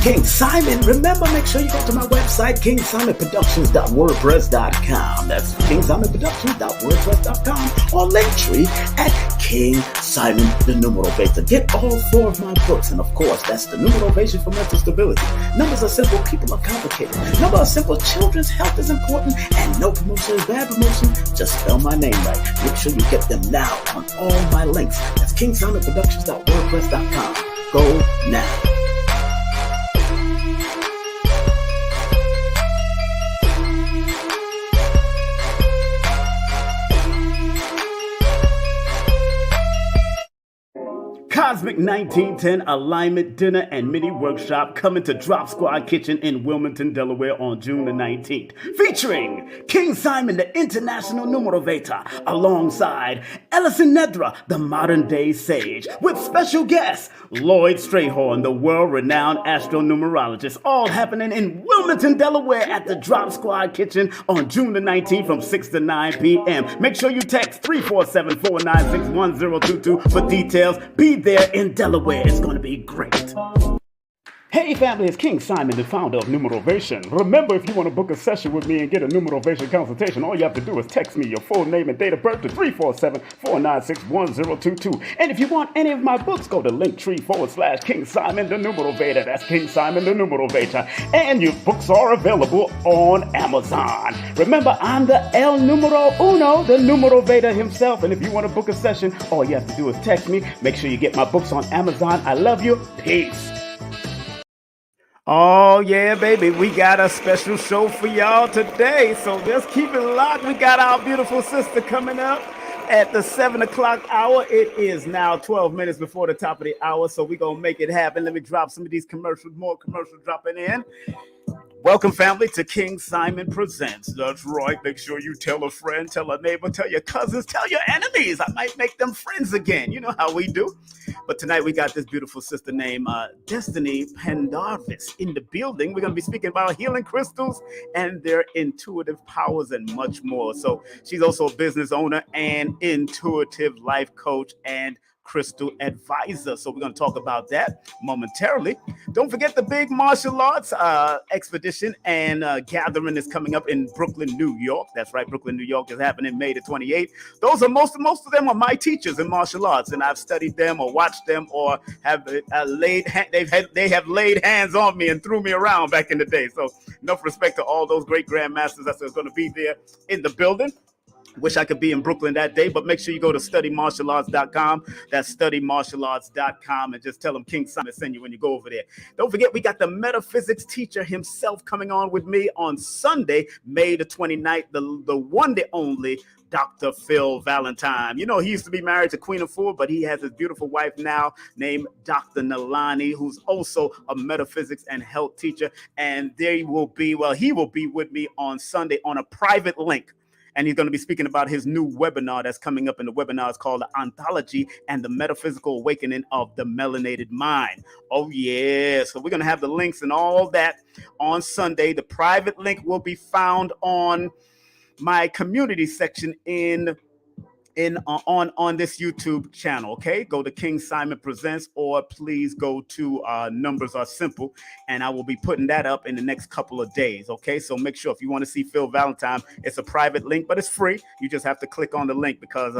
King Simon. Remember, make sure you go to my website, kingsimonproductions.wordpress.com. That's kingsimonproductions.wordpress.com, or Linktree at King Simon the Numero Veda. Get all 4 of my books, and of course, that's the Numero Veda for mental stability. Numbers are simple, people are complicated. Numbers are simple, children's health is important, and no promotion is bad promotion. Just spell my name right. Make sure you get them now on all my links. That's kingsimonproductions.wordpress.com. Go now. Cosmic 1910 Alignment Dinner and Mini Workshop coming to Drop Squad Kitchen in Wilmington, Delaware on June the 19th. Featuring King Simon, the International Numero Veda, alongside Ellison Nedra, the modern day sage, with special guests Lloyd Strayhorn, the world-renowned astronumerologist, all happening in Wilmington, Delaware at the Drop Squad Kitchen on June the 19th from 6 to 9 p.m. Make sure you text 347-496-1022 for details. Be there in Delaware. It's going to be great. Hey family, it's King Simon, the founder of Numerovation. Remember, if you want to book a session with me and get a Numerovation consultation, all you have to do is text me your full name and date of birth to 347-496-1022. And if you want any of my books, go to Linktree/King Simon the Numero Veda. That's King Simon the Numero Veda. And your books are available on Amazon. Remember, I'm the El Numero Uno, the Numero Veda himself. And if you want to book a session, all you have to do is text me. Make sure you get my books on Amazon. I love you. Peace. Oh, yeah, baby, we got a special show for y'all today, so just keep it locked. We got our beautiful sister coming up at the 7 o'clock hour. It is now 12 minutes before the top of the hour, so we're going to make it happen. Let me drop some of these more commercials dropping in. Welcome, family, to King Simon Presents. That's right. Make sure you tell a friend, tell a neighbor, tell your cousins, tell your enemies. I might make them friends again. You know how we do. But tonight we got this beautiful sister named Destiny PENDARVIS in the building. We're going to be speaking about healing crystals and their intuitive powers and much more. So she's also a business owner and intuitive life coach and crystal advisor. So we're going to talk about that momentarily. Don't forget the big martial arts expedition and gathering is coming up in Brooklyn, New York. That's right, Brooklyn, New York is happening May the 28th. Those are most of them are my teachers in martial arts, and I've studied them or watched them or have they have laid hands on me and threw me around back in the day. So enough respect to all those great grandmasters that's going to be there in the building. Wish I could be in Brooklyn that day, but make sure you go to studymartialarts.com. That's studymartialarts.com, and just tell them King Simon sent you when you go over there. Don't forget, we got the metaphysics teacher himself coming on with me on Sunday, May the 29th, the one, the only Dr. Phil Valentine. You know, he used to be married to Queen of Four, but he has his beautiful wife now named Dr. Nalani, who's also a metaphysics and health teacher. And he will be with me on Sunday on a private link. And he's going to be speaking about his new webinar that's coming up. And the webinar is called The Ontology and the Metaphysical Awakening of the Melanated Mind. Oh, yeah. So we're going to have the links and all that on Sunday. The private link will be found on my community section on this YouTube channel. Okay, go to King Simon Presents, or please go to Numbers Are Simple, and I will be putting that up in the next couple of days. Okay, so make sure if you want to see Phil Valentine, it's a private link, but it's free. You just have to click on the link because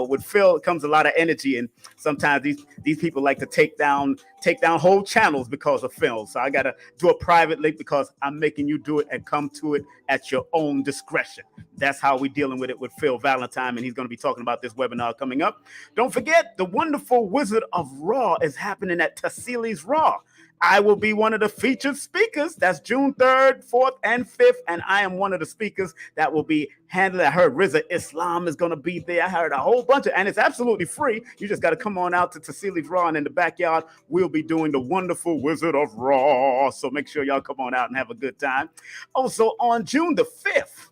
with Phil comes a lot of energy, and sometimes these people like to take down whole channels because of Phil. So I gotta do a private link because I'm making you do it and come to it at your own discretion. That's how we're dealing with it with Phil Valentine, and he's going to be talking about this webinar coming up. Don't forget, the wonderful Wizard of Raw is happening at Tassili's Raw. I will be one of the featured speakers. That's June 3rd, 4th, and 5th, and I am one of the speakers that will be handling. I heard Riza Islam is going to be there. I heard a whole bunch and it's absolutely free. You just got to come on out to Tassili's Raw, and in the backyard, we'll be doing the wonderful Wizard of Raw. So make sure y'all come on out and have a good time. Also, on June the 5th,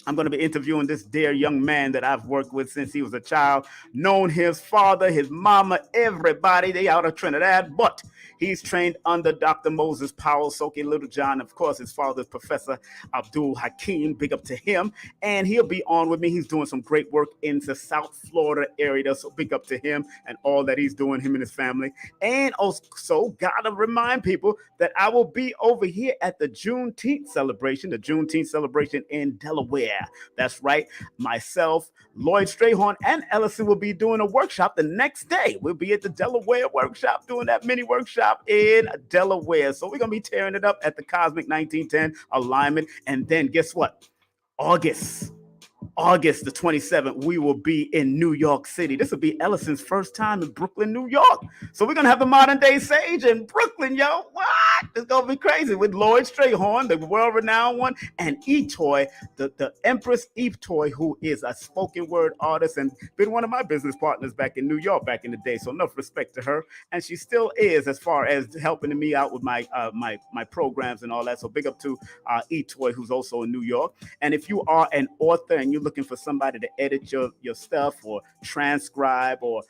I'm going to be interviewing this dear young man that I've worked with since he was a child, known his father, his mama, everybody. They out of Trinidad, but He's trained under Dr. Moses Powell, Soke Littlejohn. Of course, his father is Professor Abdul Hakim. Big up to him. And he'll be on with me. He's doing some great work in the South Florida area. So big up to him and all that he's doing, him and his family. And also, gotta remind people that I will be over here at the Juneteenth celebration in Delaware. That's right. Myself, Lloyd Strayhorn, and Ellison will be doing a workshop the next day. We'll be at the Delaware workshop doing that mini workshop in Delaware. So we're going to be tearing it up at the Cosmic 1910 alignment. And then guess what? August the 27th, we will be in New York City. This will be Ellison's first time in Brooklyn, New York. So we're going to have the Modern Day Sage in Brooklyn, yo. What? It's going to be crazy with Lloyd Strayhorn, the world-renowned one, and Etoy, the Empress Etoy, who is a spoken word artist and been one of my business partners back in New York back in the day. So enough respect to her. And she still is as far as helping me out with my programs and all that. So big up to Etoy, who's also in New York. And if you are an author and you're looking for somebody to edit your stuff or transcribe or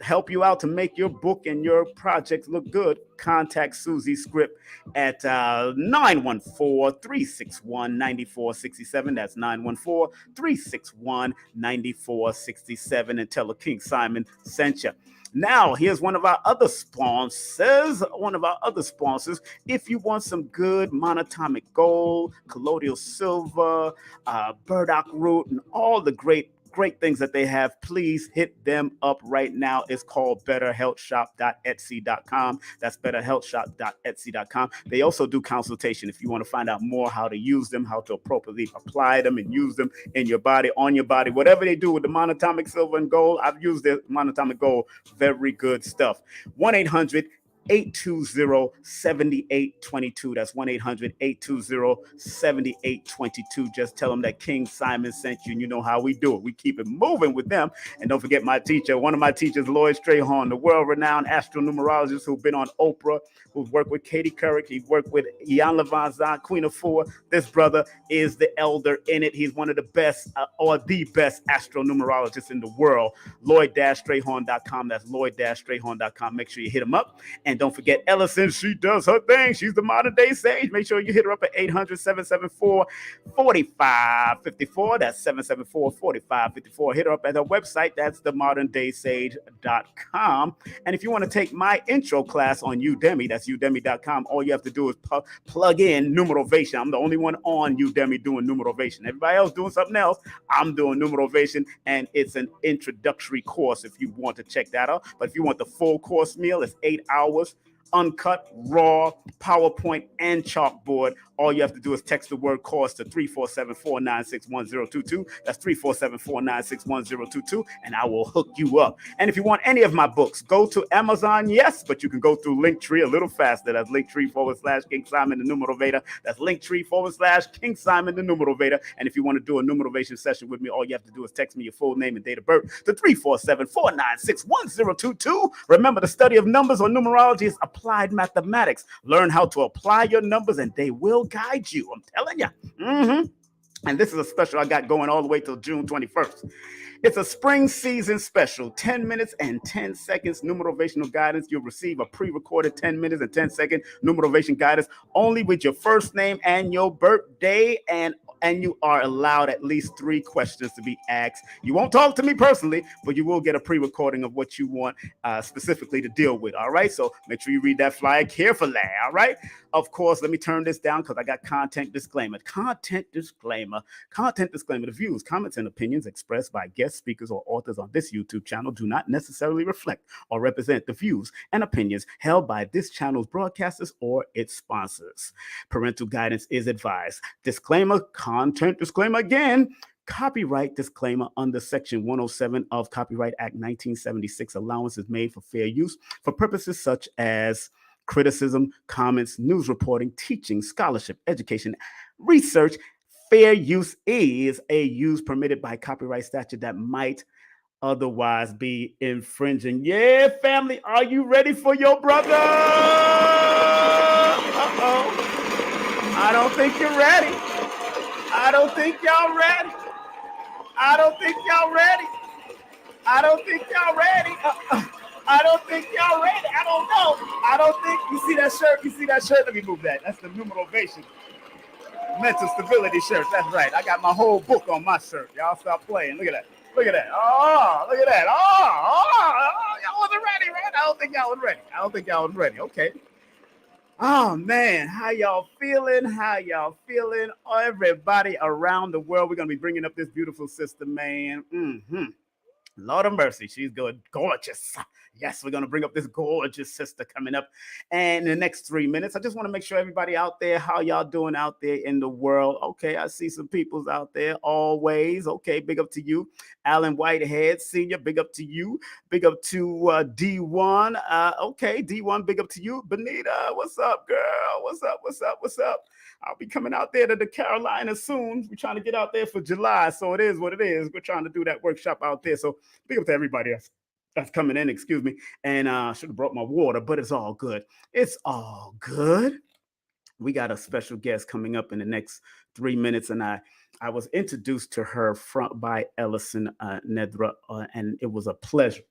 help you out to make your book and your projects look good, contact Susie Script at 914-361-9467. That's 914-361-9467, and tell her King Simon sent you. Now, here's one of our other sponsors. If you want some good monatomic gold, colloidal silver, burdock root, and all the great things that they have, please hit them up right now. It's called betterhealthshop.etsy.com. That's betterhealthshop.etsy.com. They also do consultation if you want to find out more how to use them, how to appropriately apply them and use them in your body, on your body, whatever they do with the monatomic silver and gold. I've used the monatomic gold. Very good stuff. 1-800-820-7822. That's 1-800-820-7822. Just tell them that King Simon sent you, and you know how we do it. We keep it moving with them. And don't forget my teacher, one of my teachers, Lloyd Strayhorn, the world-renowned astronumerologist who's been on Oprah, who's worked with Katie Couric. He's worked with Ian Levanzan, Queen of Four. This brother is the elder in it. He's one of the best or the best astronumerologists in the world. Lloyd-Strayhorn.com. That's Lloyd-Strayhorn.com. Make sure you hit him up. And don't forget Ellison, she does her thing. She's the modern day sage. Make sure you hit her up at 800-774-4554. That's 774-4554. Hit her up at her website. That's themoderndaysage.com. And if you want to take my intro class on Udemy, that's udemy.com. All you have to do is plug in numerovation. I'm the only one on Udemy doing numerovation. Everybody else doing something else. I'm doing numerovation, and it's an introductory course if you want to check that out. But if you want the full course meal, it's 8 hours, uncut, raw, PowerPoint, and chalkboard. All you have to do is text the word course to 347-496-1022. That's 347-496-1022, and I will hook you up. And if you want any of my books, go to Amazon, yes, but you can go through Linktree a little faster. That's Linktree/King Simon the Numerovator. That's Linktree/King Simon the Numerovator. And if you want to do a numerovation session with me, all you have to do is text me your full name and date of birth to 347-496-1022. Remember, the study of numbers or numerology is applied mathematics. Learn how to apply your numbers, and they will guide you. I'm telling you. And this is a special I got going all the way till June 21st. It's a spring season special, 10 minutes and 10 seconds numerovational guidance. You'll receive a pre-recorded 10 minutes and 10 second numerovation guidance only with your first name and your birthday, and you are allowed at least 3 questions to be asked. You won't talk to me personally, but you will get a pre-recording of what you want specifically to deal with. All right, so make sure you read that flyer carefully. All right, of course, let me turn this down because I got content disclaimer. The views, comments, and opinions expressed by guest speakers or authors on this YouTube channel do not necessarily reflect or represent the views and opinions held by this channel's broadcasters or its sponsors. Parental guidance is advised. Disclaimer, content disclaimer again. Copyright disclaimer under Section 107 of Copyright Act 1976. Allowance is made for fair use for purposes such as criticism, comments, news reporting, teaching, scholarship, education, research. Fair use is a use permitted by copyright statute that might otherwise be infringing. Yeah, family, are you ready for your brother? I don't think you're ready. I don't think y'all ready. I don't think y'all ready. I don't think y'all ready. I don't know. I don't think you see that shirt. You see that shirt? Let me move that. That's the numerovation. Mental stability shirt. That's right. I got my whole book on my shirt. Y'all stop playing. Look at that. Look at that. Oh, look at that. Oh, y'all wasn't ready, right? I don't think y'all was ready. I don't think y'all was ready. Okay. Oh man, how y'all feeling? How y'all feeling? Everybody around the world, we're gonna be bringing up this beautiful sister, man. Lord of mercy, she's good, gorgeous. Yes, we're gonna bring up this gorgeous sister coming up, and in the next 3 minutes, I just want to make sure everybody out there, how y'all doing out there in the world? Okay, I see some people's out there always. Okay, big up to you, Alan Whitehead Senior. Big up to you. Big up to D1. Okay, D1. Big up to you, Benita. What's up, girl? What's up? What's up? What's up? I'll be coming out there to the Carolinas soon. We're trying to get out there for July, so it is what it is. We're trying to do that workshop out there. So big up to everybody that's coming in. Excuse me. And I should have brought my water, but it's all good. It's all good. We got a special guest coming up in the next 3 minutes, and I was introduced to her by Ellison Nedra, and it was a pleasure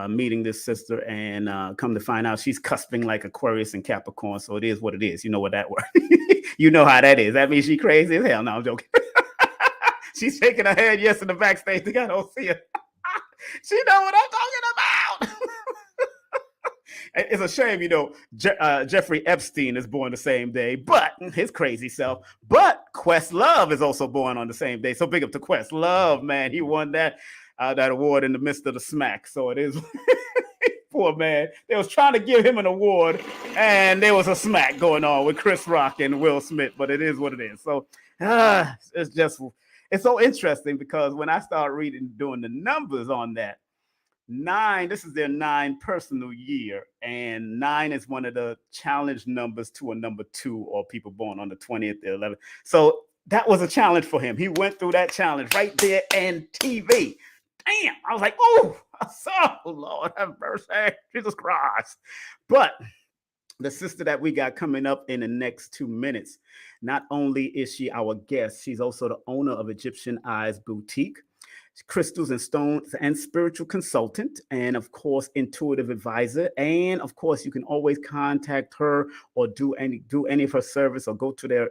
meeting this sister, and come to find out she's cusping like Aquarius and Capricorn, so it is what it is. You know what that word. You know how that is. That means she crazy as hell. No, I'm joking. She's shaking her head yes in the backstage. I don't see her. She know what I'm talking about. It's a shame, you know, Jeffrey Epstein is born the same day, but his crazy self. But Questlove is also born on the same day. So big up to Questlove, man. He won that award in the midst of the smack. So it is. Poor man. They was trying to give him an award, and there was a smack going on with Chris Rock and Will Smith, but it is what it is. So it's so interesting because when I started doing the numbers on that, 9, this is their 9 personal year, and 9 is one of the challenge numbers to a number 2, or people born on the 20th, the 11th. So that was a challenge for him. He went through that challenge right there in TV. Damn, I was like, oh, Lord have mercy, Jesus Christ. But the sister that we got coming up in the next 2 minutes, not only is she our guest, she's also the owner of Egyptian Eyes Boutique, crystals and stones and spiritual consultant, and of course intuitive advisor. And of course you can always contact her or do any of her service or go to their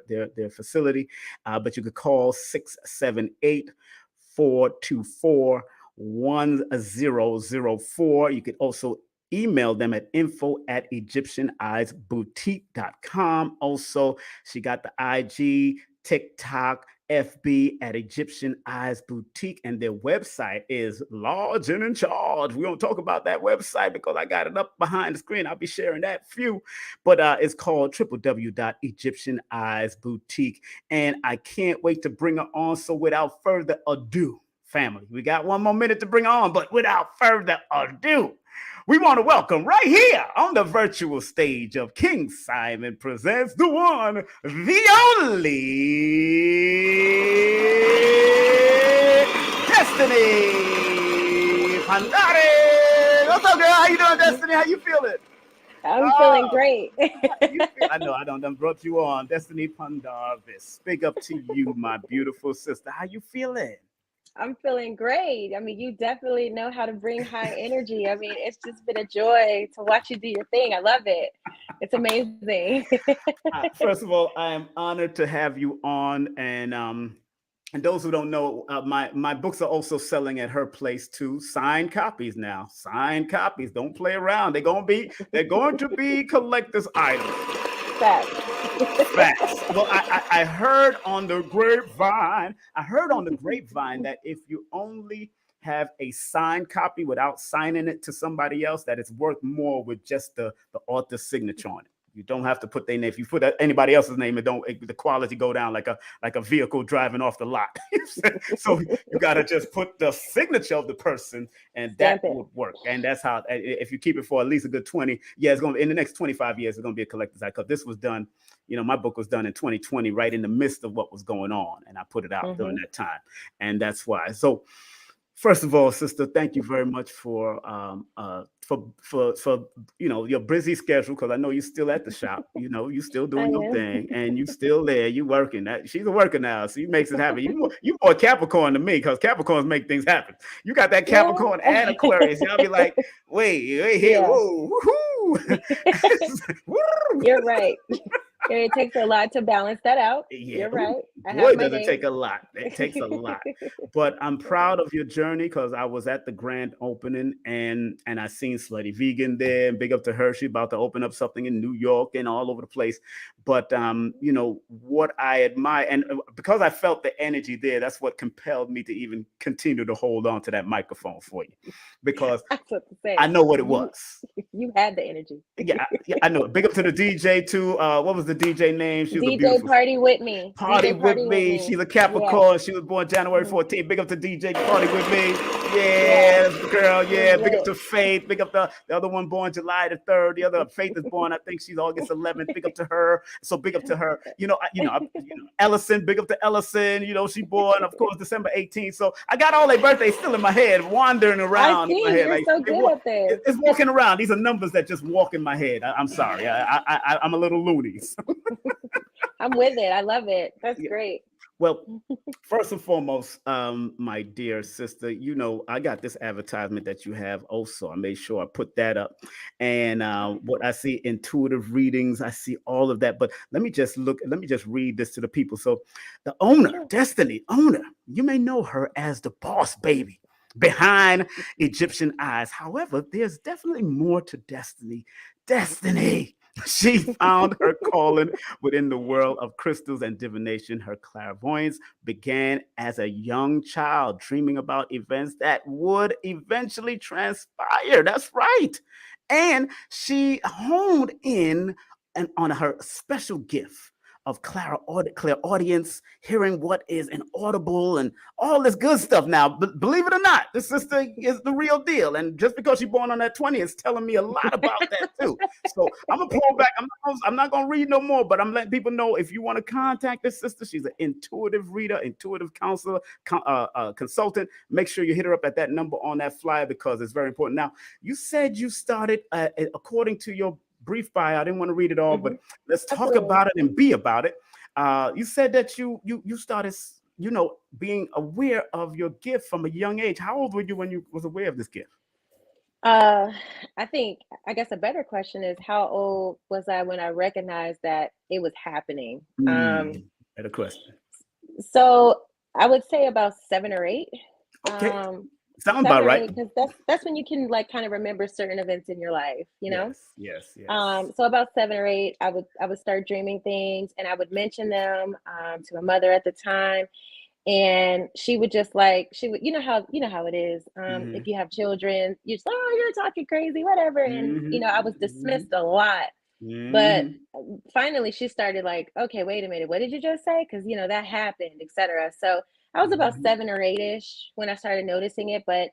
facility, but you could call 678-424-1004. You could also email them at info@egyptianeyesboutique.com. Also, she got the IG, TikTok, FB at Egyptian Eyes Boutique, and their website is large and in charge. We don't talk about that website because I got it up behind the screen. I'll be sharing that few, but it's called www.egyptianeyesboutique, and I can't wait to bring her on. So without further ado, family, we got 1 more minute to bring her on, but without further ado, we want to welcome right here on the virtual stage of King Simon Presents the one, the only Destiny Pendarvis. What's up, girl? How you doing, Destiny? How you feeling? I'm feeling great. I know I done brought you on, Destiny Pendarvis. Big up to you, my beautiful sister. How you feeling? I'm feeling great. I mean, you definitely know how to bring high energy. I mean, it's just been a joy to watch you do your thing. I love it. It's amazing. First of all, I am honored to have you on. And those who don't know, my books are also selling at her place too. Signed copies now. Signed copies. Don't play around. They're going to be collector's items. Facts. Well, I heard on the grapevine that if you only have a signed copy without signing it to somebody else, that it's worth more with just the author's signature on it. You don't have to put their name. If you put anybody else's name, the quality go down like a vehicle driving off the lot. So you got to just put the signature of the person, and that would work. And that's how, if you keep it for at least a good 20, it's going to, in the next 25 years, it's going to be a collector's item. Because this was done, my book was done in 2020, right in the midst of what was going on. And I put it out during that time. And that's why. So First of all, sister, thank you very much for your busy schedule, because I know you're still at the shop. You still I doing your am. thing, and you still there. You working. She's a worker now, so you makes it happen. You more Capricorn than me, because Capricorns make things happen. You got that Yeah. Capricorn and Aquarius. Y'all be like, wait here, Yeah. whoa, woohoo, woo. You're right. It takes a lot to balance that out. Yeah, You're ooh, right. I have boy, my does it days. take a lot. It takes a lot. But I'm proud of your journey, because I was at the grand opening, and I seen Slutty Vegan there, and big up to her. She about to open up something in New York and all over the place. But what I admire, and because I felt the energy there, that's what compelled me to even continue to hold on to that microphone for you, because I was about to I say know what it you was. you had the energy. Yeah, I know. Big up to the DJ too. What was the DJ name? She was a DJ beautiful Party with me. Party DJ with Party with me. me. She's a Yeah. Capricorn. She was born January Mhm. 14th. Big up to DJ Party with me. Yeah. Yeah, that's the girl. It was Yeah. Big up lit. to Faith. Big up the other one born July the 3rd. The other Faith is born, I think she's August 11th. Big up to her. So big up to her. Ellison. Big up to Ellison. She born, of course, December 18th. So I got all their birthdays still in my head, wandering I around in my see. head. You're Like so good at this. it's walking around. These are numbers that just walk in my head. I'm sorry. I'm a little loony. I'm with it. I love it. That's Yeah. great. Well, first and foremost, my dear sister, I got this advertisement that you have also. I made sure I put that up. And what I see, intuitive readings, I see all of that. But let me just read this to the people. So the owner, Sure. Destiny owner, you may know her as the boss baby behind Egyptian eyes. However, there's definitely more to Destiny. Destiny. She found her calling within the world of crystals and divination. Her clairvoyance began as a young child, dreaming about events that would eventually transpire. That's right. And she honed in on her special gift of clairaudience, hearing what is inaudible, and all this good stuff. Now, believe it or not, this sister is the real deal. And just because she's born on that 20, it's telling me a lot about that too. So I'm gonna pull back. I'm not gonna read no more, but I'm letting people know, if you want to contact this sister, she's an intuitive reader, intuitive counselor, consultant. Make sure you hit her up at that number on that flyer, because it's very important. Now, you said you started, according to your brief bio. I didn't want to read it all, but Mhm. let's talk Absolutely. about it and be about it. You said that you started, being aware of your gift from a young age. How old were you when you was aware of this gift? Uh, I guess a better question is, how old was I when I recognized that it was happening? Better question. So I would say about 7 or 8. Okay, Um, sounds seven about or right. eight, because that's when you can like kind of remember certain events in your life, you know? Yes, yes, yes. So about 7 or 8, I would start dreaming things, and I would mention them to my mother at the time, and she would just like, she would, you know how it is. Mm-hmm. If you have children, you just, oh, you're talking crazy, whatever, and Mm-hmm. I was dismissed a lot. But Mm-hmm. finally, she started like, okay, wait a minute, what did you just say? Because that happened, etc. So I was about Mm-hmm. 7 or 8ish when I started noticing it, but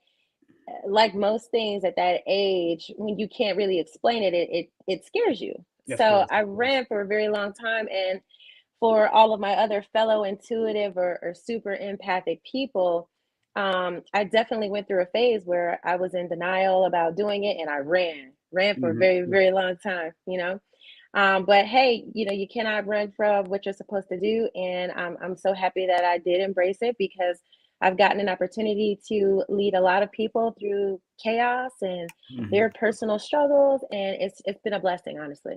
like most things at that age, when you can't really explain it, it scares you. Of So course, I of course. ran for a very long time, and for all of my other fellow intuitive or super empathic people, I definitely went through a phase where I was in denial about doing it, and I ran for a very, Mm-hmm. very long time. But hey, you cannot run from what you're supposed to do, and I'm so happy that I did embrace it, because I've gotten an opportunity to lead a lot of people through chaos and Mm-hmm. their personal struggles, and it's been a blessing, honestly.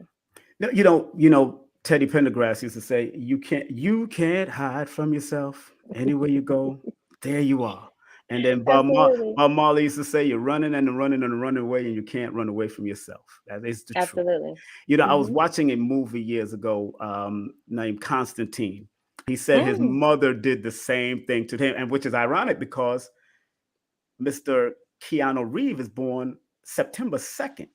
No, Teddy Pendergrass used to say, you can't hide from yourself. Anywhere you go, there you are. And then Absolutely. Bob Marley used to say, you're running and running and running away, and you can't run away from yourself. That is the truth. Absolutely. I was Hmm. watching a movie years ago, named Constantine. He said his Mm, mother did the same thing to him, and which is ironic, because Mr. Keanu Reeves is born September 2nd.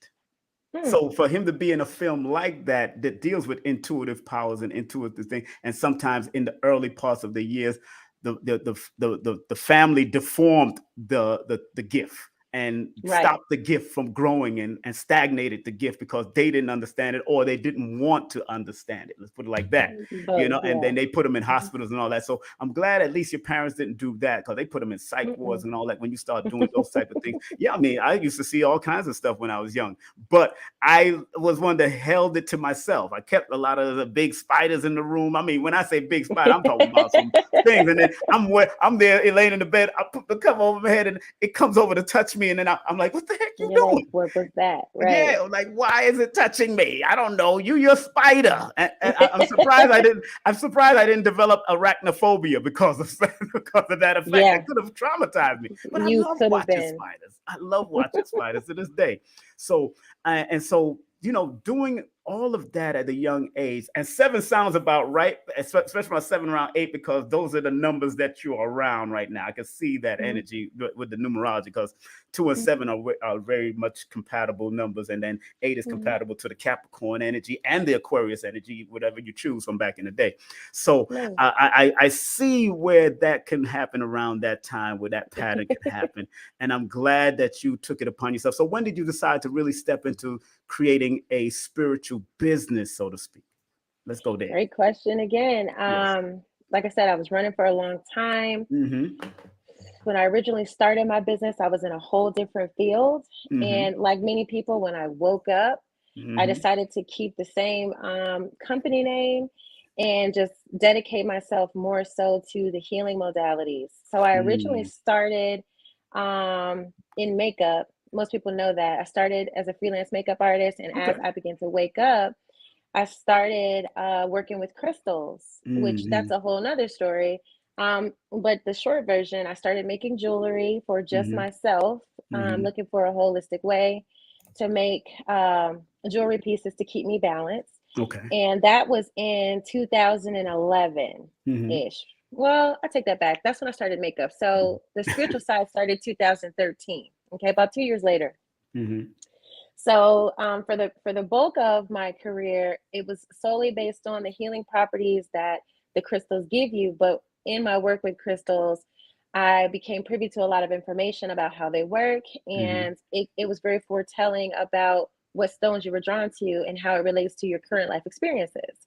mm. So for him to be in a film like that deals with intuitive powers and intuitive things, and sometimes in the early parts of the years, the family deformed the gift, and Right. stopped the gift from growing and stagnated the gift because they didn't understand it or they didn't want to understand it. Let's put it like that, Both, and then yeah. they put them in Mhm. hospitals and all that. So I'm glad at least your parents didn't do that because they put them in psych wards Mm-mm. and all that when you start doing those type of things. Yeah, I mean, I used to see all kinds of stuff when I was young, but I was one that held it to myself. I kept a lot of the big spiders in the room. I mean, when I say big spider, I'm talking about some things. And then I'm there laying in the bed. I put the cover over my head and it comes over to touch me. And then I'm like, what the heck you You're like, doing? what was that? Right. Yeah, like why is it touching me? I don't know. You're a spider. And I'm surprised I didn't. I'm surprised I didn't develop arachnophobia because of because of that effect. That Yeah, could have traumatized me. But I you love could have watching been. spiders. I love watching spiders to this day. So doing all of that at a young age, and 7 sounds about right, especially about 7 around 8, because those are the numbers that you're around right now. I can see that Mhm, energy with the numerology because 2 and 7 mhm, are very much compatible numbers, and then 8 is mhm. compatible to the Capricorn energy and the Aquarius energy, whatever you choose from back in the day. So Nice. I see where that can happen around that time, where that pattern can happen, and I'm glad that you took it upon yourself. So when did you decide to really step into creating a spiritual business, so to speak? Let's go there. Great question again. Yes. Like I said, I was running for a long time. Mm-hmm. When I originally started my business, I was in a whole different field. Mm-hmm. And like many people, when I woke up, I Mm-hmm. decided to keep the same company name and just dedicate myself more so to the healing modalities. So I originally Mm. started in makeup. Most people know that. I started as a freelance makeup artist, and as Okay. I began to wake up, I started working with crystals, which that's Mm-hmm. a whole nother story. But the short version, I started making jewelry for just Mm-hmm. myself, Mm-hmm. looking for a holistic way to make jewelry pieces to keep me balanced. Okay. And that was in 2011 Mm-hmm. ish. Well, I take that back. That's when I started makeup. So the spiritual side started 2013. Okay, about 2 years later. Mm-hmm. So for the bulk of my career, it was solely based on the healing properties that the crystals give you. But in my work with crystals, I became privy to a lot of information about how they work, Mm-hmm. and it was very foretelling about what stones you were drawn to and how it relates to your current life experiences.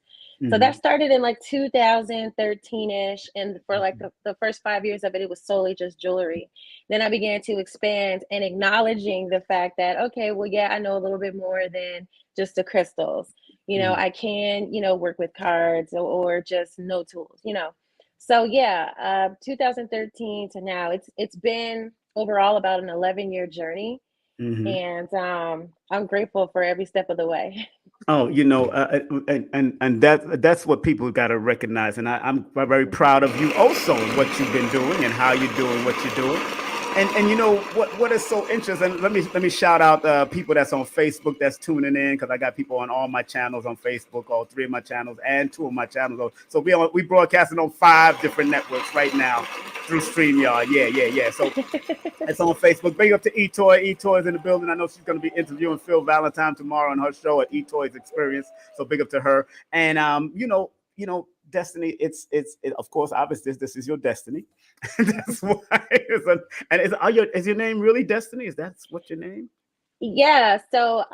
So that Mm-hmm. started in like 2013-ish, and for like the first 5 years of it, it was solely just jewelry. Then I began to expand and acknowledging the fact that, okay, well, yeah, I know a little bit more than just the crystals. Mm-hmm. I can, work with cards or just no tools, So yeah, 2013 to now, it's been overall about an 11-year journey, Mm-hmm. and I'm grateful for every step of the way. Oh, and that's what people got to recognize, and I'm very Mhm. proud of you also what you've been doing and how you're doing what you're doing, and you know what is so interesting. Let me shout out people that's on Facebook that's tuning in because I got people on all my channels on Facebook, all 3 of my channels and 2 of my channels. So we broadcasting on 5 different networks right now through StreamYard. Yeah. So it's on Facebook. Big up to Etoy. Etoy's in the building. I know she's going to be interviewing Phil Valentine tomorrow on her show at Etoy's Experience. So big up to her. And Destiny. Of course, obviously this is your destiny. That's why. Is your name really Destiny? Is that what your name? Yeah, so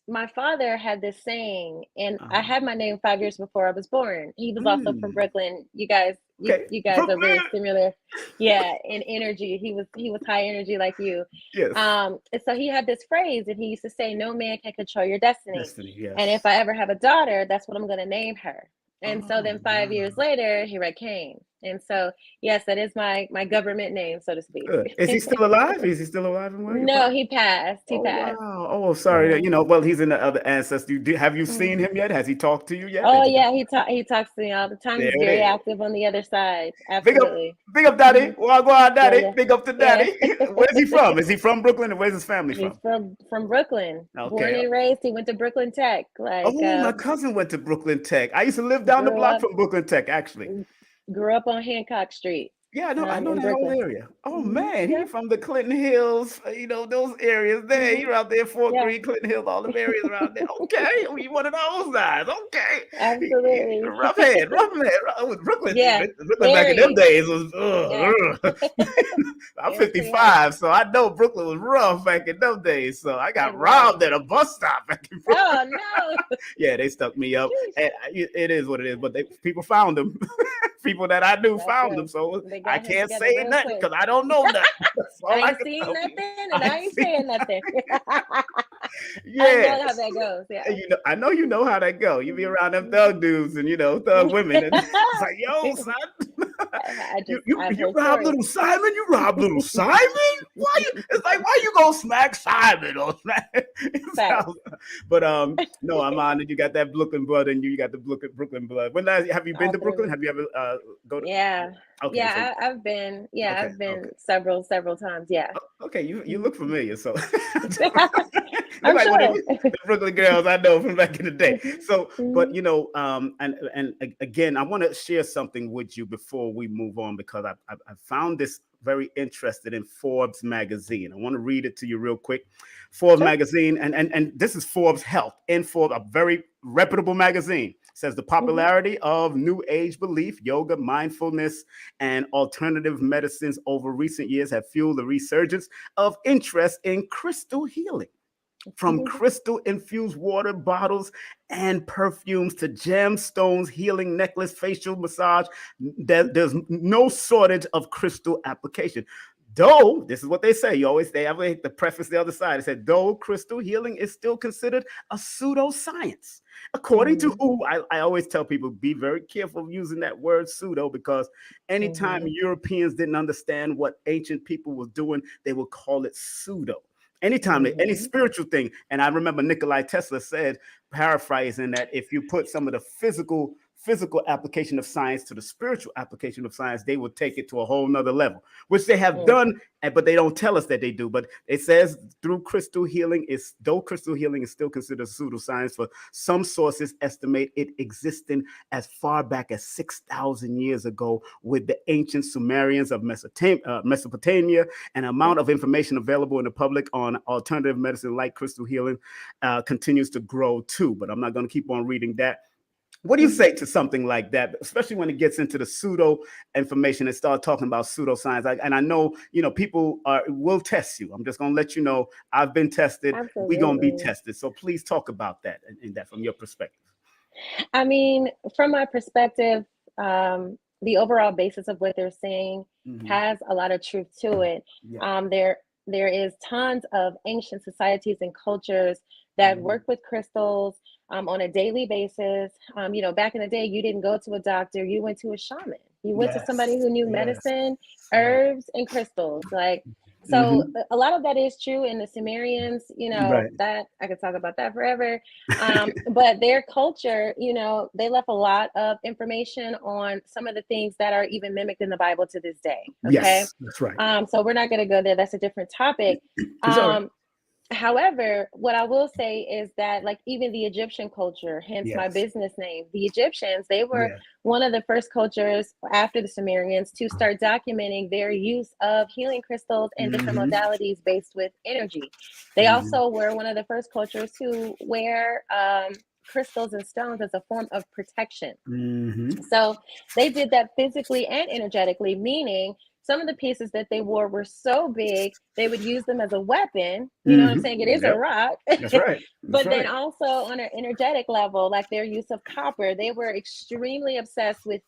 my father had this saying, and I Uh, had my name 5 years before I was born. He was also from mm, Brooklyn. You guys, you okay, you guys are very Brooklyn. similar. Yeah, in energy. He was high energy like you. Yes, And so he had this phrase, and he used to say, "No man can control your destiny." Destiny. And if Yes. I ever have a daughter, that's what I'm going to name her. And so Oh then 5 years wow. later, here I came. And so yes, that is my government name, so to speak. Good. Is he still alive? Is he still alive and well, your No, father? he passed. He Oh passed. wow! Oh, sorry. Mhm. Well, he's in the other ancestry. Have you Mhm. seen him yet? Has he talked to you yet? Oh yeah, he talks to me all the time. There He's it very is. active on the other side. Big up, Absolutely. big up, Daddy. Hmm. Well, go on, Yeah, Daddy. yeah, Big up to yeah. Daddy. Where's he from? Is he from Brooklyn, or where's his family He's from? from Brooklyn. Born Okay. and raised. He went to Brooklyn Tech. Like Oh, my cousin went to Brooklyn Tech. I used to live down the grew block up from Brooklyn Tech, actually. grew up on Hancock Street. Yeah, I know in that whole Brooklyn. area. Oh man, he Yeah. from the Clinton Hills, those areas there. hmm You're out there, Fort Yeah, Greene, Clinton Hills, all them areas around there. Okay, oh, you one of those guys. Okay, absolutely. rough head, rough head. Brooklyn, Yeah, Brooklyn back in them very. days was. Yeah, I'm it was pretty harsh. 55, so I know Brooklyn was rough back in them days. So I It got was. robbed at a bus stop back in Brooklyn. Oh no. Yeah, they stuck me up, Sheesh. and it is what it is. But people found them. People that I knew That's found them, good. so They I got him can't together say real nothing quick. because I don't know nothing. That's all I I ain't can seen tell you. nothing, and I I ain't see. saying nothing. I know how Yes. that goes. Yeah. I know you know how that go. You be around them thug dudes and thug women, and it's like, yo, son, I've you heard rob stories. little Simon. You rob little Simon. Why you? It's like, why you gonna smack Simon or smack? Facts. But no, I'm honored. You got that Brooklyn blood, and you got the Brooklyn blood. Have you been to Brooklyn? Absolutely. Have you ever go to? Yeah. Okay, so I've been. Yeah, okay, I've been okay. several times. Yeah. Okay, you look familiar, so look I'm like one of sure. the Brooklyn girls I know from back in the day. So, but Mhm. again, I want to share something with you before we move on because I found this very interested in Forbes magazine. I want to read it to you real quick. Forbes Sure. magazine, and this is Forbes Health, in Forbes, a very reputable magazine. Says the hmm popularity of New Age belief, yoga, mindfulness, and alternative medicines over recent years have fueled the resurgence of interest in crystal healing. From crystal infused water bottles and perfumes to gemstones, healing necklace, facial massage, there's no shortage of crystal application. Though, this is what they say, they have the preface the other side. It said, though crystal healing is still considered a pseudoscience. According to hmm who, I always tell people, be very careful of using that word pseudo because anytime hmm Europeans didn't understand what ancient people was doing, they would call it pseudo. Anytime, any hmm spiritual thing. And I remember Nikolai Tesla said, paraphrasing, that if you put some of the physical application of science to the spiritual application of science, they will take it to a whole nother level, which they have hmm done, but they don't tell us that they do. But it says through crystal healing though crystal healing is still considered pseudoscience, for some sources estimate it existing as far back as 6,000 years ago with the ancient Sumerians of Mesopotamia. An amount of information available in the public on alternative medicine like crystal healing continues to grow too. But I'm not going to keep on reading that. What do you say to something like that, especially when it gets into the pseudo information and start talking about pseudoscience? And I know, people will test you. I'm just going to let you know I've been tested. We're going to be Absolutely. tested. So please talk about that and that from your perspective. I mean, from my perspective, the overall basis of what they're saying Mm-hmm. has a lot of truth to it. Yeah. There is tons of ancient societies and cultures that Mm-hmm. work with crystals on a daily basis. Back in the day, you didn't go to a doctor; you went to a shaman. You went to somebody Yes. who knew Yes. medicine, Right. herbs, and crystals. So Mm-hmm. a lot of that is true in the Sumerians. Right. That I could talk about that forever. But their culture, they left a lot of information on some of the things that are even mimicked in the Bible to this day. Okay. Yes, that's right. So we're not going to go there. That's a different topic. It's all right. Um, However, what I will say is that, like, even the Egyptian culture, hence my Yes. business name, the Egyptians, they were Yeah. one of the first cultures after the Sumerians to start documenting their use of healing crystals and different Mm-hmm. modalities based with energy. They Mm-hmm. also were one of the first cultures to wear crystals and stones as a form of protection. Mm-hmm. So they did that physically and energetically, meaning some of the pieces that they wore were so big, they would use them as a weapon. You know what I'm saying? It Mm-hmm. is a Yep. rock. That's right. That's But then right. also on an energetic level, like their use of copper, they were extremely obsessed with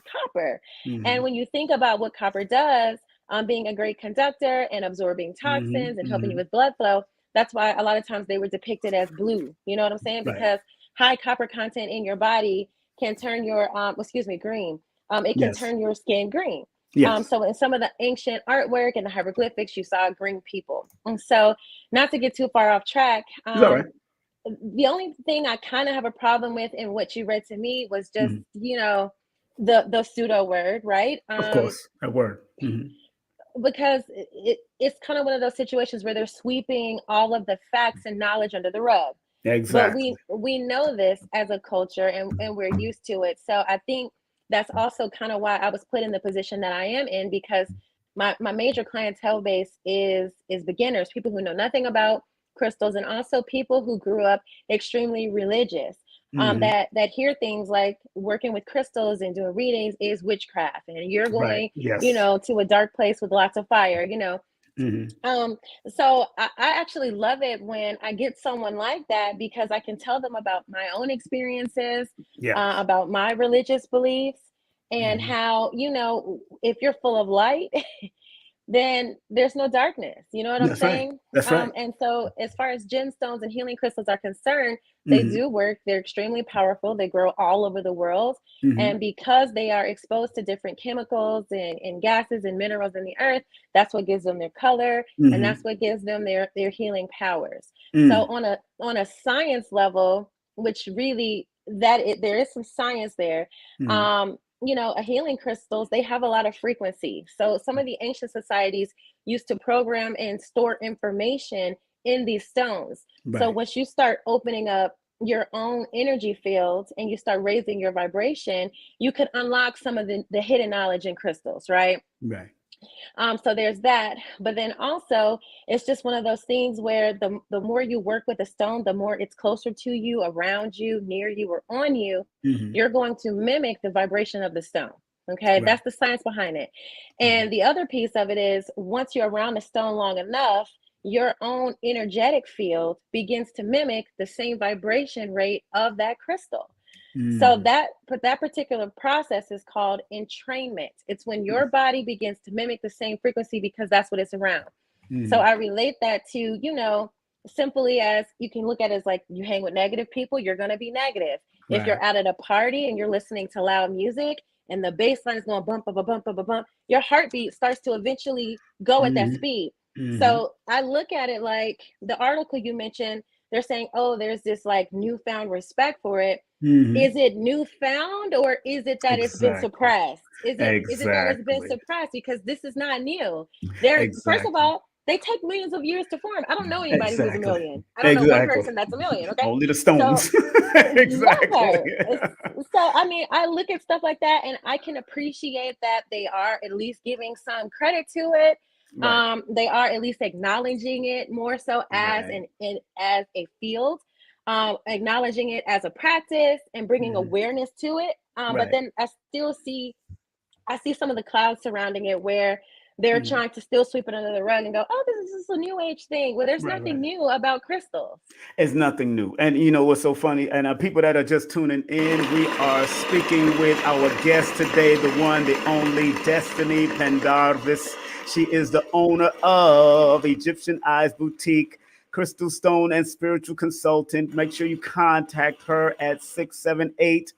copper. And Mm-hmm. when you think about what copper does, being a great conductor and absorbing toxins and Mm-hmm. helping you Mm-hmm. with blood flow, that's why a lot of times they were depicted as blue. You know what I'm saying? Right. Because high copper content in your body can turn your green. It can Yes. turn your skin green. Yes. So in some of the ancient artwork and the hieroglyphics, you saw green people. And so, not to get too far off track, It's all right. the only thing I kind of have a problem with in what you read to me was just, Mm-hmm. the pseudo word, right? Of course. That word. Mm-hmm. Because it's kind of one of those situations where they're sweeping all of the facts and knowledge under the rug. But Exactly. we know this as a culture, and we're used to it. So I think that's also kind of why I was put in the position that I am in, because my major clientele base is beginners, people who know nothing about crystals, and also people who grew up extremely religious. That hear things like working with crystals and doing readings is witchcraft, and you're Right. going, Yes. to a dark place with lots of fire. Hmm. So I actually love it when I get someone like that, because I can tell them about my own experiences, Yes. about my religious beliefs, and Hmm. how, if you're full of light, then there's no darkness. You know what I'm That's right. saying? That's right. And so, as far as gemstones and healing crystals are concerned, they Hmm. do work. They're extremely powerful. They grow all over the world. Hmm. And because they are exposed to different chemicals and gases and minerals in the earth, that's what gives them their color, and Hmm. that's what gives them their healing powers. So Mm. on a science level, which really there is some science there. Mm. um a healing crystals, they have a lot of frequency. So some of the ancient societies used to program and store information in these stones. So Right. once you start opening up your own energy fields and you start raising your vibration, you could unlock some of the hidden knowledge in crystals, right? Right. So there's that. But then also, it's just one of those things where the more you work with a stone, the more it's closer to you, around you, near you, or on you, Hmm. you're going to mimic the vibration of the stone. Okay, Right. that's the science behind it. Hmm. And the other piece of it is, once you're around the stone long enough, your own energetic field begins to mimic the same vibration rate of that crystal. So Mm. that particular process is called entrainment. It's when your body begins to mimic the same frequency, because that's what it's around. So Hmm. I relate that to, simply as you can look at it as like, you hang with negative people, you're going to be negative. If Right. you're out at a party and you're listening to loud music and the bass line is going bump, bump, bump, bump, bump, your heartbeat starts to eventually go at that Hmm. speed. Hmm. So I look at it like the article you mentioned, they're saying, oh, there's this like newfound respect for it. Hmm. Is it newfound, or is it that it's been Exactly. suppressed? Is it that it's been Exactly. suppressed? Because this is not new. They're, first of Exactly. all, they take millions of years to form. I don't know anybody who's a Exactly. million. I don't know one Exactly. person that's a million. Okay. Only the So stones. that Exactly. part. So I mean, I look at stuff like that and I can appreciate that they are at least giving some credit to it. Right. They are at least acknowledging it more so as Right. as a field, acknowledging it as a practice and bringing Hmm. awareness to it. But Right. then I see some of the clouds surrounding it where they're Hmm. trying to still sweep it under the rug and go, oh, this is a new age thing. Well, there's Right. nothing Right. new about crystals. It's nothing new. And you know what's so funny? And people that are just tuning in, we are speaking with our guest today, the one, the only Destiny Pendarvis. She is the owner of Egyptian Eyes Boutique, Crystal Stone and Spiritual Consultant. Make sure you contact her at 678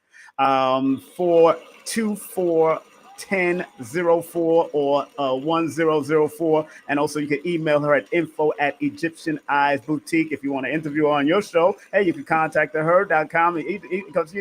424 1004 or 1004. And also you can email her at info at Egyptian Eyes Boutique. If you want to interview her on your show, hey, you can contact her.com because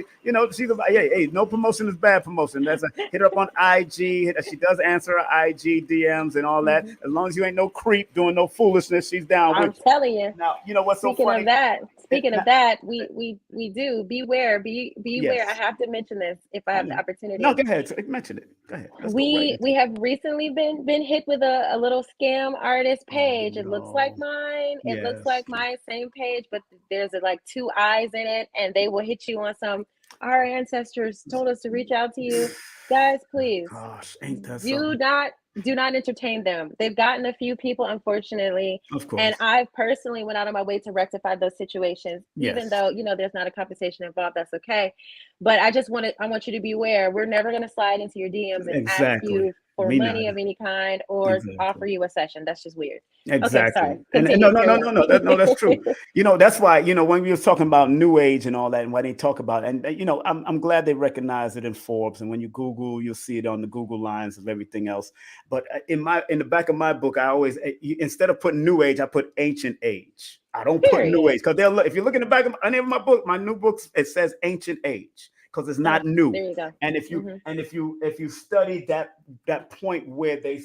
she's a, hey, no promotion is bad promotion. Hit her up on IG. She does answer her IG DMs and all that. Mm-hmm. As long as you ain't no creep doing no foolishness, she's down I'm with you. telling you. Now, you know what's so Speaking of funny? that, speaking Now, of that, we do beware, beware. I yes, have to mention this if I I have the know. No, opportunity. go ahead. Mention it. Go ahead. Let's go right We into it. have recently been hit with a little scam artist Oh page. It looks like no. mine. It looks Yes. like my same page, but there's like two eyes in it, and they will hit you on some. Our ancestors told us to reach out to you, guys. Please Gosh, ain't that do something? not do not entertain them. They've gotten a few people, unfortunately, Of and course. I've personally went out of my way to rectify those situations. Even Yes. though there's not a compensation involved, that's okay. But I want you to be aware. We're never going to slide into your DMs and ask Exactly. you for Me money neither. of any kind or Exactly. offer you a session. That's just weird. Okay, Exactly. sorry. And no, Continue. no, no, Carry no, on. no. No, that's true. That's why, when we was talking about new age and all that and why they talk about it, and I'm glad they recognize it in Forbes. And when you Google, you'll see it on the Google lines of everything else. But in the back of my book, I always instead of putting new age, I put ancient age. I don't put new Period. age because if you look in the back of any of my book, my new books, it says ancient age. because it's Oh, not new. there you go. And if you Hmm. study that point where they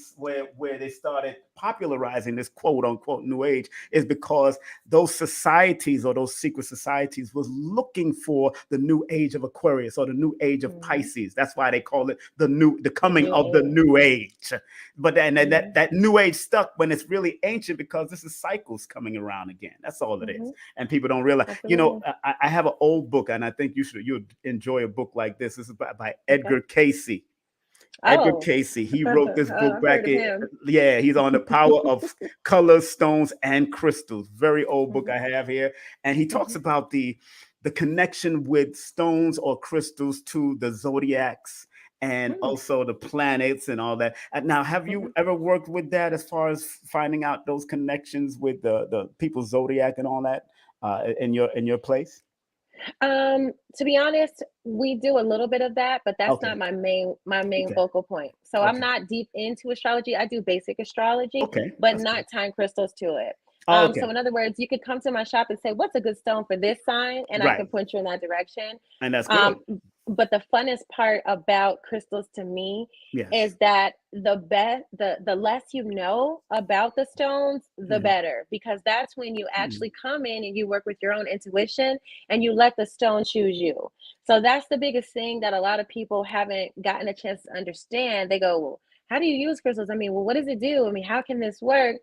started popularizing this quote unquote new age, is because those societies, or those secret societies, was looking for the new age of Aquarius, or the new age of Hmm. Pisces. That's why they call it the The coming new of the age. new age. But then Hmm. that new age stuck when it's really ancient, because this is cycles coming around again. That's all it Hmm. is. And people don't realize. Absolutely. I have an old book, and I think you'll enjoy a book like this. This is by Okay. Edgar Casey. Edgar Oh, Casey. He wrote this oh, book I've heard back of in, him. yeah, he's on the power of colors, stones, and crystals. Very old book Hmm. I have here. And he talks Hmm. about the connection with stones or crystals to the zodiacs, and also the planets and all that. Now, have you Hmm. ever worked with that, as far as finding out those connections with the people's zodiac and all that, in your place? To be honest, we do a little bit of that, but that's Okay. not my main Okay. focal point. So I'm Okay. not deep into astrology. I do basic astrology, Okay. but That's good. not tying crystals to it. Oh, So okay. in other words, you could come to my shop and say, "What's a good stone for this sign?" and I Right. can point you in that direction. And that's good. Um, but the funnest part about crystals to me Yes. is that the less you know about the stones, the Mhm. better, because that's when you Mhm. actually come in and you work with your own intuition and you let the stone choose you. So that's the biggest thing that a lot of people haven't gotten a chance to understand. They go, "Well, how do you use crystals? I mean, well, what does it do? I mean, how can this work?"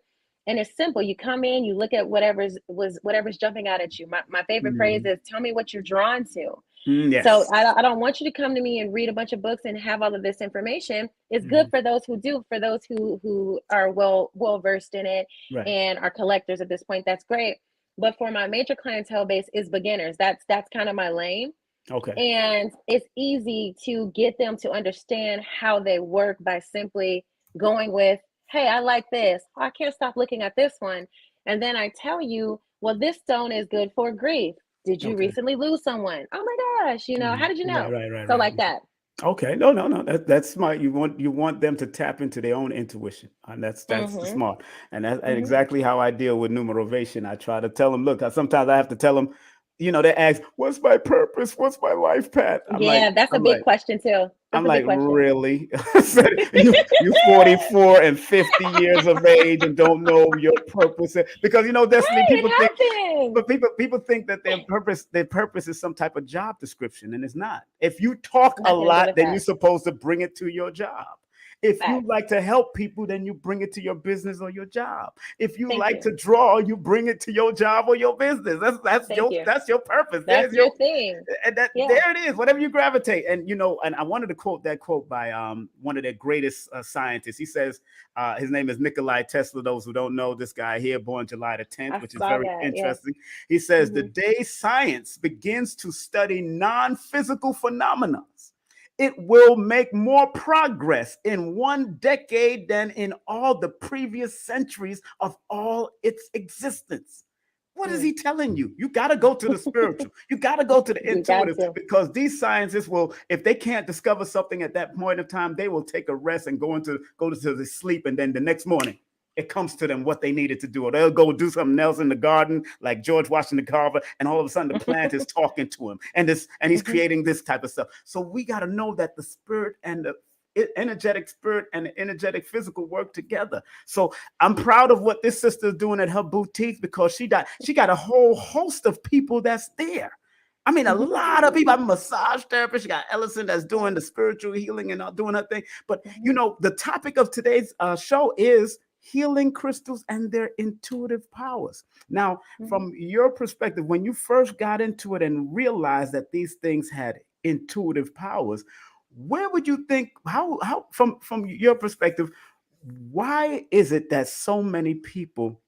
And it's simple. You come in, you look at whatever's jumping out at you. My favorite phrase Mhm. is, "Tell me what you're drawn to." So Yes. I don't want you to come to me and read a bunch of books and have all of this information. It's good Mhm. for those who do, for those who are well versed in it Right. and are collectors at this point. That's great. But for my major clientele base is beginners. That's kind of my lane. Okay. And it's easy to get them to understand how they work by simply going with, "Hey, I like this. Oh, I can't stop looking at this one." And then I tell you, "Well, this stone is good for grief. Did you Okay. recently lose someone? Oh my gosh, how Mhm. did you Right, know?" right, right, So right. like that. Okay. No, no, no. That's smart. You want them to tap into their own intuition, and that's Mhm. smart. And that's Mhm. exactly how I deal with numerovation. I try to tell them, look, sometimes I have to tell them, they ask, "What's my purpose? What's my life path?" Yeah, that's a I'm big like, question too. That's I'm a big like, question. really? I said, you 44 and 50 years of age and don't know your purpose, because Destiny, Right, people think, it happens. but people think that their purpose is some type of job description, and it's not. If you talk a Nothing to do lot, with then you're that. supposed to bring it to your job. If you Facts. like to help people, then you bring it to your business or your job. If you Thank like you. to draw, you bring it to your job or your business. That's Thank your you. that's your purpose. That's your thing. And that Yeah. there it is. Whatever you gravitate, and I wanted to quote that quote by one of their greatest scientists. He says, his name is Nikolai Tesla. Those who don't know, this guy here, born July the 10th, I which is saw very that. Yeah. interesting. He says, the Hmm. day science begins to study non-physical phenomena, it will make more progress in one decade than in all the previous centuries of all its existence. What is Mm. he telling you? You got to go to the spiritual. You got to go to the You got intuitive, to. because these scientists will, if they can't discover something at that point of time, they will take a rest and go to the sleep, and then the next morning it comes to them what they needed to do, or they'll go do something else in the garden, like George Washington Carver, and all of a sudden the plant is talking to him, and he's Hmm. creating this type of stuff. So we got to know that the spirit and the energetic spirit and the energetic physical work together. So I'm proud of what this sister is doing at her boutique, because she got a whole host of people that's there. I mean, a Hmm. lot of people. I'm a massage therapist. She got Ellison that's doing the spiritual healing and doing her thing. But Hmm. the topic of today's show is healing crystals and their intuitive powers. Now, Hmm. from your perspective, when you first got into it and realized that these things had intuitive powers, where would you think, how from your perspective, why is it that so many people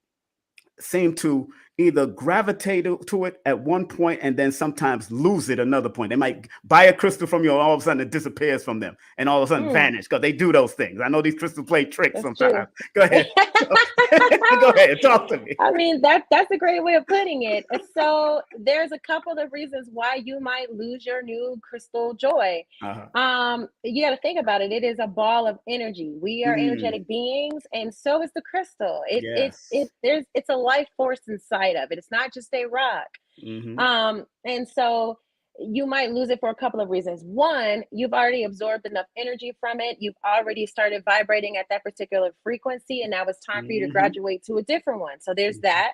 seem to either gravitate to it at one point and then sometimes lose it another point? They might buy a crystal from you, and all of a sudden it disappears from them, and all of a sudden Mm, vanish, because they do those things. I know these crystals play tricks that's sometimes. true. Go ahead. Go ahead, talk to me. I mean, that's a great way of putting it. So there's a couple of reasons why you might lose your new crystal joy. Uh-huh. You got to think about it. It is a ball of energy. We are Mm, energetic beings, and so is the crystal. yes. It's a life force inside of it. It's not just a rock. Hmm. And so you might lose it for a couple of reasons. One, you've already absorbed enough energy from it. You've already started vibrating at that particular frequency, and now it's time for you to graduate to a different one. So there's that.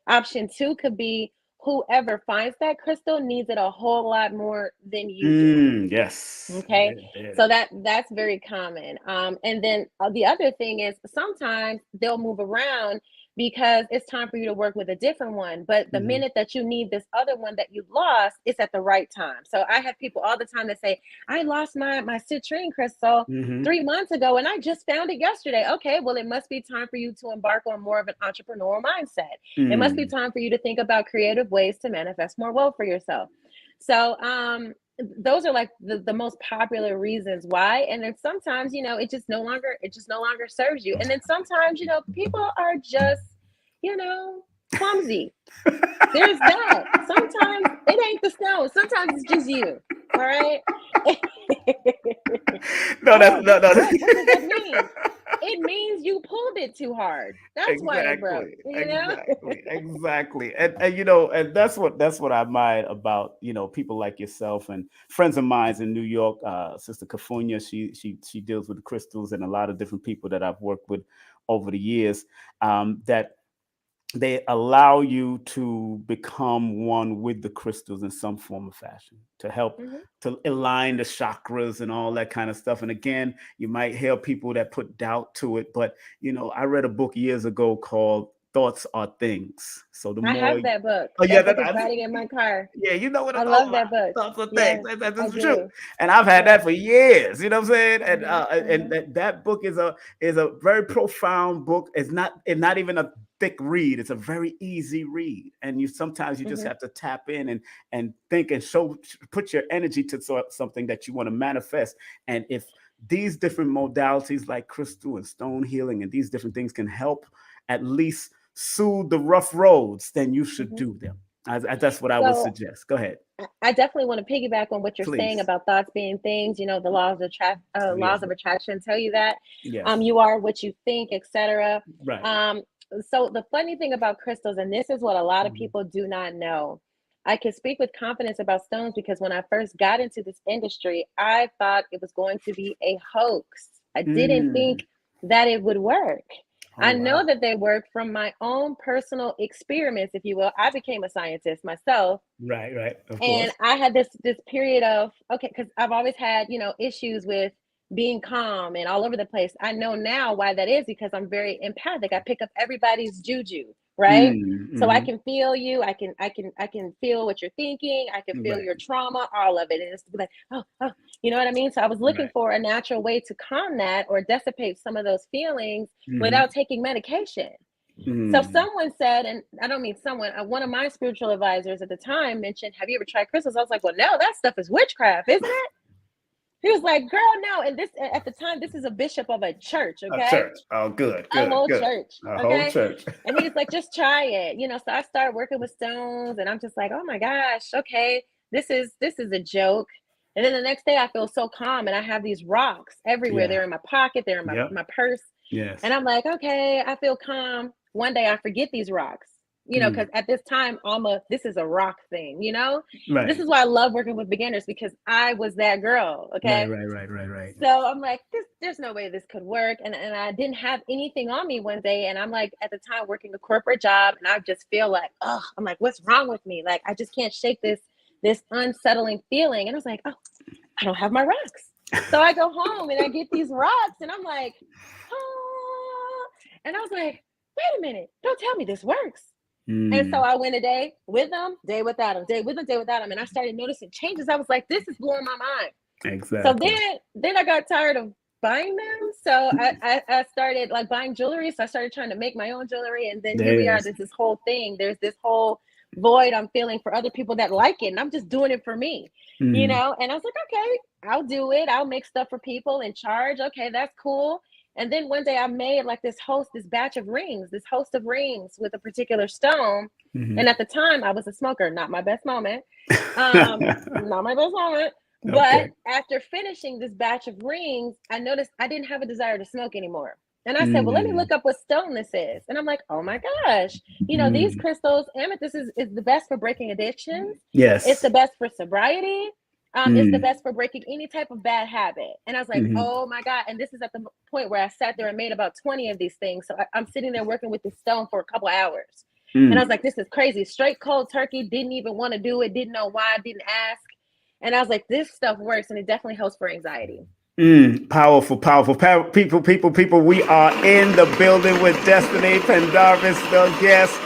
Option two could be whoever finds that crystal needs it a whole lot more than you do. Yes. Okay. So that's very common. And then the other thing is sometimes they'll move around because it's time for you to work with a different one. But the minute that you need this other one that you lost, it's at the right time. So I have people all the time that say, I lost my citrine crystal 3 months ago and I just found it yesterday. Okay, well, it must be time for you to embark on more of an entrepreneurial mindset. It must be time for you to think about creative ways to manifest more wealth for yourself. So those are like the most popular reasons why. And then sometimes, you know, it just no longer serves you. And then sometimes, you know, people are just, you know, clumsy. There's that. Sometimes it ain't the stone. Sometimes it's just you. All right. No. What does that mean? It means you pulled it too hard. That's why it broke. You know? Exactly. And you know, and that's what I admire about, you know, people like yourself and friends of mine in New York. Sister Kafunya, she deals with crystals, and a lot of different people that I've worked with over the years. That they allow you to become one with the crystals in some form of fashion to help to align the chakras and all that kind of stuff. And again, you might hear people that put doubt to it, but you know, I read a book years ago called Thoughts Are Things. So the I more have that book. Oh yeah, That book is riding in my car. yeah, you know what I I'm love talking that about. book. Thoughts Are Yes, Things. That's I the truth. do. And I've had Yes. that for years. You know what I'm saying? And that book is a very profound book. It's not even a thick read. It's a very easy read. And you sometimes you just have to tap in and think and put your energy to something that you want to manifest. And if these different modalities like crystal and stone healing and these different things can help at least soothe the rough roads, then you should do them. That's what I would So suggest. Go ahead. I definitely want to piggyback on what you're saying Please. about thoughts being things. You know, the laws of attraction tell you that. Yes. You are what you think, etc. Right. So the funny thing about crystals, and this is what a lot of people do not know. I can speak with confidence about stones because when I first got into this industry, I thought it was going to be a hoax. I didn't think that it would work. Oh, I wow. know that they work from my own personal experiments, if you will. I became a scientist myself. Right. Of And course. I had this period of, okay, because I've always had, you know, issues with being calm and all over the place. I know now why that is because I'm very empathic. I pick up everybody's juju, right? So I can feel you. I can feel what you're thinking. I can feel your Right. trauma, all of it. And it's like, oh, you know what I mean? So I was looking Right. for a natural way to calm that or dissipate some of those feelings Mm-hmm. without taking medication. So Mm. someone said, and I don't mean someone, one of my spiritual advisors at the time mentioned, have you ever tried crystals? I was like, well, no, that stuff is witchcraft, isn't it? He was like, girl, no. And this, at the time, this is a bishop of a church, A okay? church. Oh, good. A whole church, A whole okay? church. And he's like, just try it. You know, so I started working with stones and I'm just like, oh my gosh, okay, this is a joke. And then the next day I feel so calm and I have these rocks everywhere. Yeah. They're in my pocket, they're in Yep. my purse. Yes. And I'm like, okay, I feel calm. One day I forget these rocks, you know, because at this time, this is a rock thing, you know? This Right. is why I love working with beginners because I was that girl, okay? Right. So I'm like, there's no way this could work. And I didn't have anything on me one day. And I'm like, at the time, working a corporate job. And I just feel like, oh, I'm like, what's wrong with me? Like, I just can't shake this unsettling feeling. And I was like, oh, I don't have my rocks. So I go home and I get these rocks and I'm like, oh, and I was like, wait a minute, don't tell me this works. And so I went a day with them, day without them, day with them, day without them. And I started noticing changes. I was like, this is blowing my mind. Exactly. So then I got tired of buying them. So I started like buying jewelry. So I started trying to make my own jewelry. And then here we are, there's this whole thing. There's this whole void I'm feeling for other people that like it. And I'm just doing it for me, you know? And I was like, okay, I'll do it. I'll make stuff for people and charge. Okay, that's cool. And then one day I made like this host of rings with a particular stone. And at the time I was a smoker, not my best moment. Not my best moment. But after finishing this batch of rings, I noticed I didn't have a desire to smoke anymore. And I said, well, let me look up what stone this is. And I'm like, oh my gosh, these crystals, amethyst is the best for breaking addictions. Yes. It's the best for sobriety. It's the best for breaking any type of bad habit. And I was like, oh my God. And this is at the point where I sat there and made about 20 of these things. So I'm sitting there working with this stone for a couple of hours. And I was like, this is crazy. Straight cold turkey. Didn't even want to do it. Didn't know why. Didn't ask. And I was like, this stuff works. And it definitely helps for anxiety. Powerful. People. We are in the building with Destiny Pendarvis, the guest,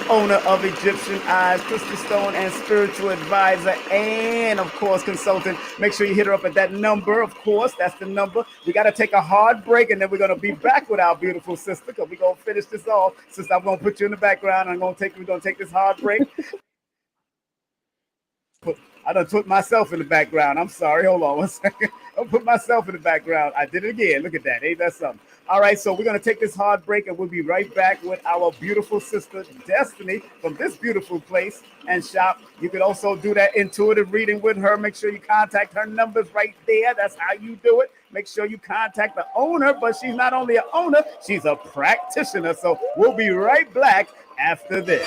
owner of Egyptian Eyes, Crystal Stone, and spiritual advisor, and of course, consultant. Make sure you hit her up at that number. Of course, that's the number. We got to take a hard break, and then we're going to be back with our beautiful sister, because we're going to finish this off. Sister, I'm going to put you in the background. We're going to take this hard break. I done put myself in the background. I'm sorry. Hold on one second. I'll put myself in the background. I did it again. Look at that. Ain't that something? All right. So we're going to take this hard break, and we'll be right back with our beautiful sister, Destiny, from this beautiful place and shop. You can also do that intuitive reading with her. Make sure you contact her numbers right there. That's how you do it. Make sure you contact the owner, but she's not only an owner, she's a practitioner. So we'll be right back after this.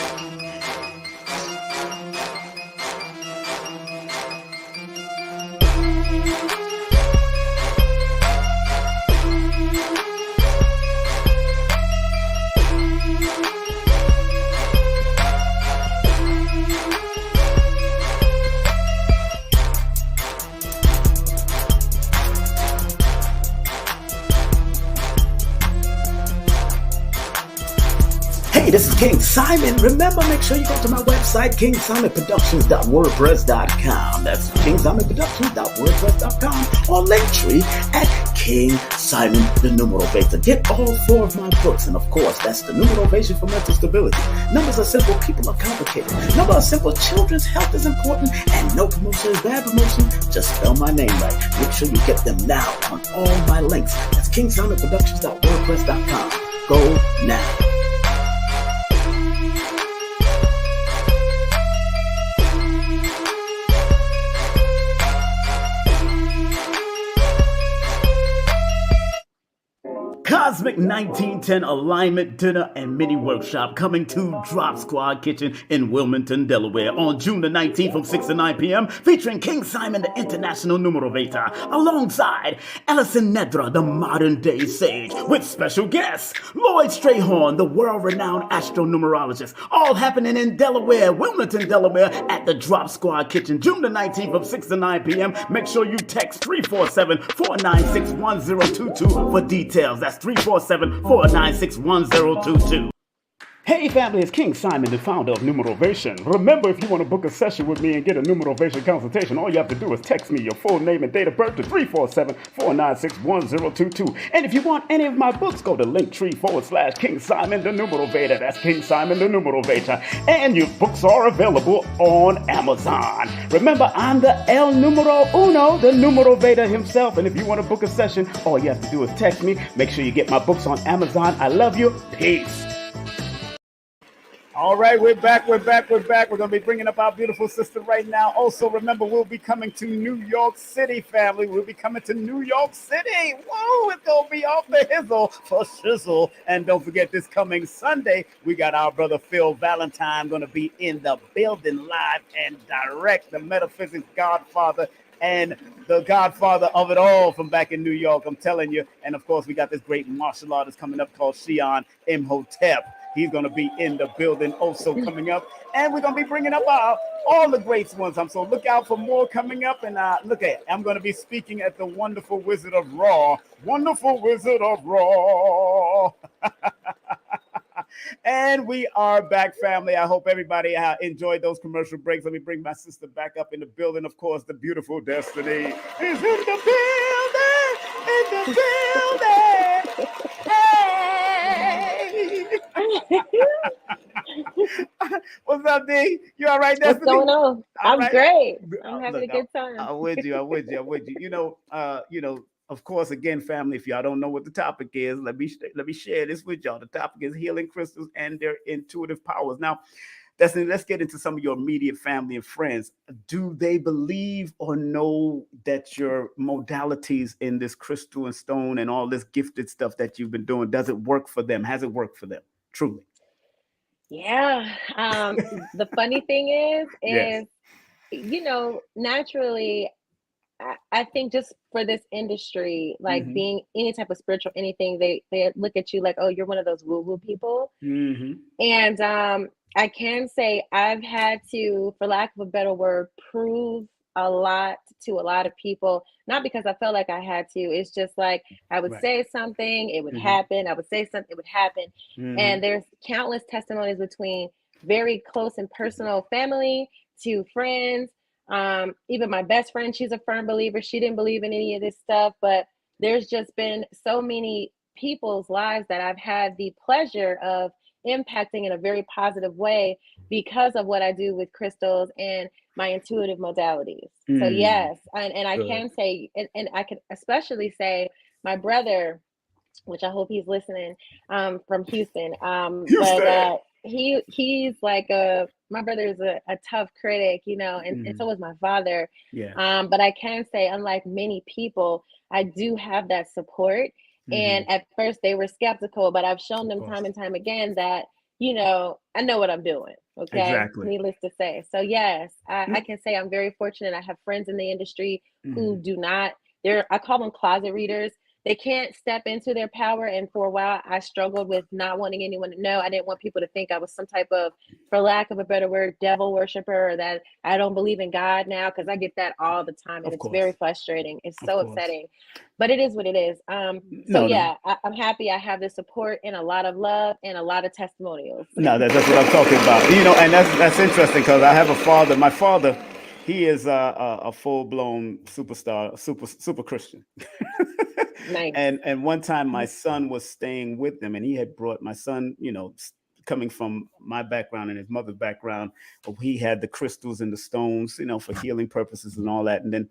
Hey, this is King Simon. Remember, make sure you go to my website, kingsimonproductions.wordpress.com. That's kingsimonproductions.wordpress.com, or Linktree at King Simon the Numeral Beta. Get all 4 of my books, and of course, that's the Numerovation for Mental Stability. Numbers are simple, people are complicated. Numbers are simple, children's health is important, and no promotion is bad promotion. Just spell my name right. Make sure you get them now on all my links. That's kingsimonproductions.wordpress.com. Go now. Cosmic 1910 Alignment Dinner and Mini Workshop coming to Drop Squad Kitchen in Wilmington, Delaware on June the 19th from 6 to 9 p.m. featuring King Simon, the International Numerovator, alongside Ellison Nedra, the modern day sage, with special guests, Lloyd Strayhorn, the world-renowned astronumerologist, all happening in Delaware, Wilmington, Delaware at the Drop Squad Kitchen, June the 19th from 6 to 9 p.m. Make sure you text 347-496-1022 for details. That's 347-496-1022. Hey family, it's King Simon, the founder of Numerovation. Remember, if you want to book a session with me and get a Numerovation consultation, all you have to do is text me your full name and date of birth to 347-496-1022. And if you want any of my books, go to Linktree/King Simon the Numerovator. That's King Simon the Numerovator. And your books are available on Amazon. Remember, I'm the El Numero Uno, the Numerovator himself. And if you want to book a session, all you have to do is text me. Make sure you get my books on Amazon. I love you. Peace. All right, we're back. We're going to be bringing up our beautiful sister right now. Also, remember, we'll be coming to New York City, family. We'll be coming to New York City. Whoa, it's going to be off the hizzle for shizzle. And don't forget, this coming Sunday, we got our brother Phil Valentine going to be in the building live and direct, the metaphysics godfather and the godfather of it all from back in New York, I'm telling you. And, of course, we got this great martial artist coming up called Shion Imhotep. He's going to be in the building also coming up. And we're going to be bringing up all the great ones. So look out for more coming up. And look at, I'm going to be speaking at the Wonderful Wizard of Raw. Wonderful Wizard of Raw. And we are back, family. I hope everybody enjoyed those commercial breaks. Let me bring my sister back up in the building. Of course, the beautiful Destiny is in the building. Hey! What's up, D? You all right, Destiny? What's going on? I'm right? Great. I'm having a good time. I'm with you. You know, of course, again, family, if y'all don't know what the topic is, let me share this with y'all. The topic is healing crystals and their intuitive powers. Now, let's get into some of your immediate family and friends. Do they believe or know that your modalities in this crystal and stone and all this gifted stuff that you've been doing, does it work for them? Has it worked for them? Truly. Yeah. The funny thing Yes. is, naturally, I think just for this industry, like Mm-hmm. being any type of spiritual anything, they look at you like, oh, you're one of those woo woo people. Mm-hmm. And I can say I've had to, for lack of a better word, prove a lot to a lot of people, not because I felt like I had to. It's just like I would Right. say something, it would Mm-hmm. happen. I would say something, it would happen. Mm-hmm. And there's countless testimonies between very close and personal family to friends. Even my best friend, she's a firm believer. She didn't believe in any of this stuff, but there's just been so many people's lives that I've had the pleasure of impacting in a very positive way because of what I do with crystals and my intuitive modalities. So Mm. yes, and I Good. can say, and I can especially say my brother, which I hope he's listening, from Houston. But Houston. he's like my brother is a tough critic, and Mm-hmm. so was my father. Yeah. But I can say, unlike many people, I do have that support. Mm-hmm. And at first they were skeptical, but I've shown Of them time course. and time again that, I know what I'm doing. Okay. Exactly. Needless to say. So yes, I can say I'm very fortunate. I have friends in the industry who Mm-hmm. do not, I call them closet readers. They can't step into their power. And for a while, I struggled with not wanting anyone to know. I didn't want people to think I was some type of, for lack of a better word, devil worshiper, or that I don't believe in God now, because I get that all the time. And Of it's very course. frustrating. It's Of so course. upsetting, but it is what it is. So No, no. yeah, I'm happy I have the support and a lot of love and a lot of testimonials. No, that's what I'm talking about. And that's interesting because I have a father. My father, he is a full blown superstar, super Christian. Nice. And one time my son was staying with them, and he had brought my son. Coming from my background and his mother's background, he had the crystals and the stones, for healing purposes and all that. And then,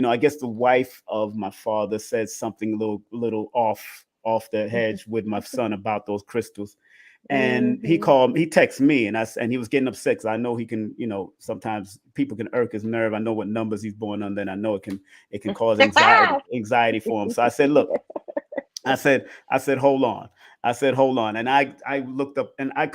I guess the wife of my father said something a little off the hedge with my son about those crystals. And he Mm-hmm. called, he texted me, and he was getting upset because I know he can, sometimes people can irk his nerve. I know what numbers he's born under, and I know it can cause anxiety for him. So I said, look, I said, hold on. I said, hold on. And I looked up, and I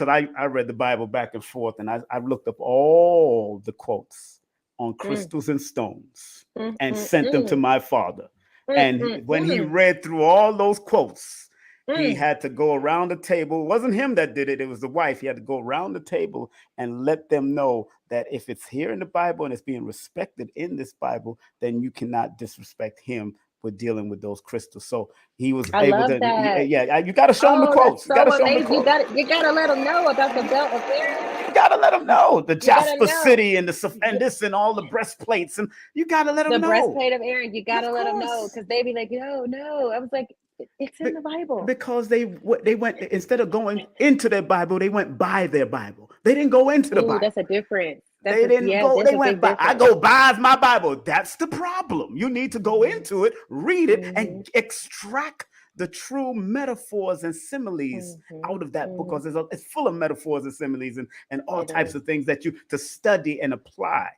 read the Bible back and forth, and I looked up all the quotes on Mm, crystals and stones mm, and mm, sent them to mm, my father. mm, And mm, when he mm, read through all those quotes, he mm. had to go around the table. It wasn't him that did it, it was the wife. He had to go around the table and let them know that if it's here in the Bible and it's being respected in this Bible, then you cannot disrespect him with dealing with those crystals. So he was I able love to, that. yeah, you got to show him the Oh, that's quotes. You got so to show him the amazing. You quotes. got to you got to let them know about the belt of Aaron. You got to let him know the You got to Jasper know City and and this and all the breastplates. And you got to let the him know. breastplate of Aaron. You got Of to let them know, course. because they be like, no, no. I was like, it's in the Bible. Because they went, instead of going into their Bible, they went by their Bible. They didn't go into the Ooh, Bible. that's a difference. They didn't Yeah, go, there's they a went big by. I difference. go buys my Bible. That's the problem. You need to go Mm-hmm. into it, read it, Mm-hmm. and extract the true metaphors and similes Mm-hmm. out of that book, Mm-hmm. because it's full of metaphors and similes and all It types is. of things that you to study and apply.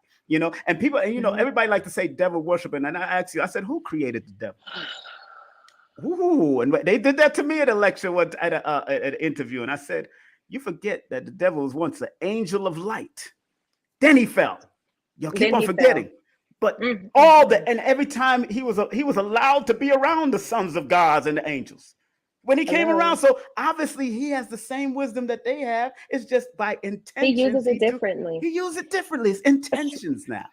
And people, and Mm-hmm. everybody like to say devil worshiping. And I asked you, I said, who created the devil? Ooh, and they did that to me at a lecture, at an interview, and I said, "You forget that the devil was once an angel of light. Then he fell. You'll keep Then on he fell. forgetting, but Mm-hmm. and every time he was allowed to be around the sons of gods and the angels when he came around. Hello. So obviously he has the same wisdom that they have. It's just by He intentions uses it differently. he use it differently. It's intentions now,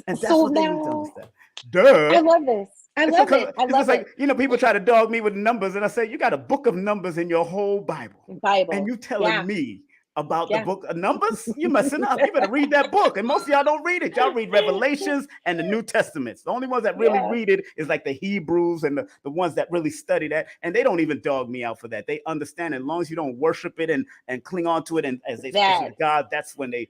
and that's So what they need to now understand. Duh. I love this. I It's love because it. I it's just love like, it. people try to dog me with numbers, and I say, you got a book of numbers in your whole Bible, and Bible. you telling Yeah. me about the Yeah. book of numbers? You messing up. You better read that book. And most of y'all don't read it. Y'all read Revelations and the New Testaments. The only ones that really Yeah. read it is like the Hebrews and the ones that really study that. And they don't even dog me out for that. They understand, as long as you don't worship it and cling on to it, and as if it's That. God, that's when they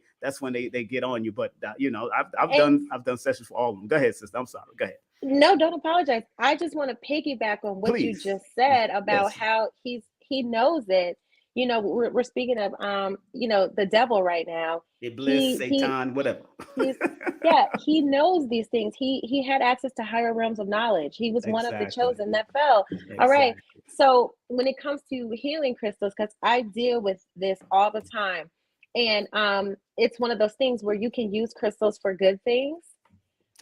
get on you. But I've And done sessions for all of them. Go ahead, sister. I'm sorry. Go ahead. no, don't apologize. I just want to piggyback on what you Please. just said about Yes. how he knows it. you know, we're speaking of, you know, the devil right now. Iblis, He Satan, whatever. he's yeah, he knows these things. He had access to higher realms of knowledge. He was one of the Exactly. chosen that fell. All right. Exactly. So when it comes to healing crystals, because I deal with this all the time, and it's one of those things where you can use crystals for good things,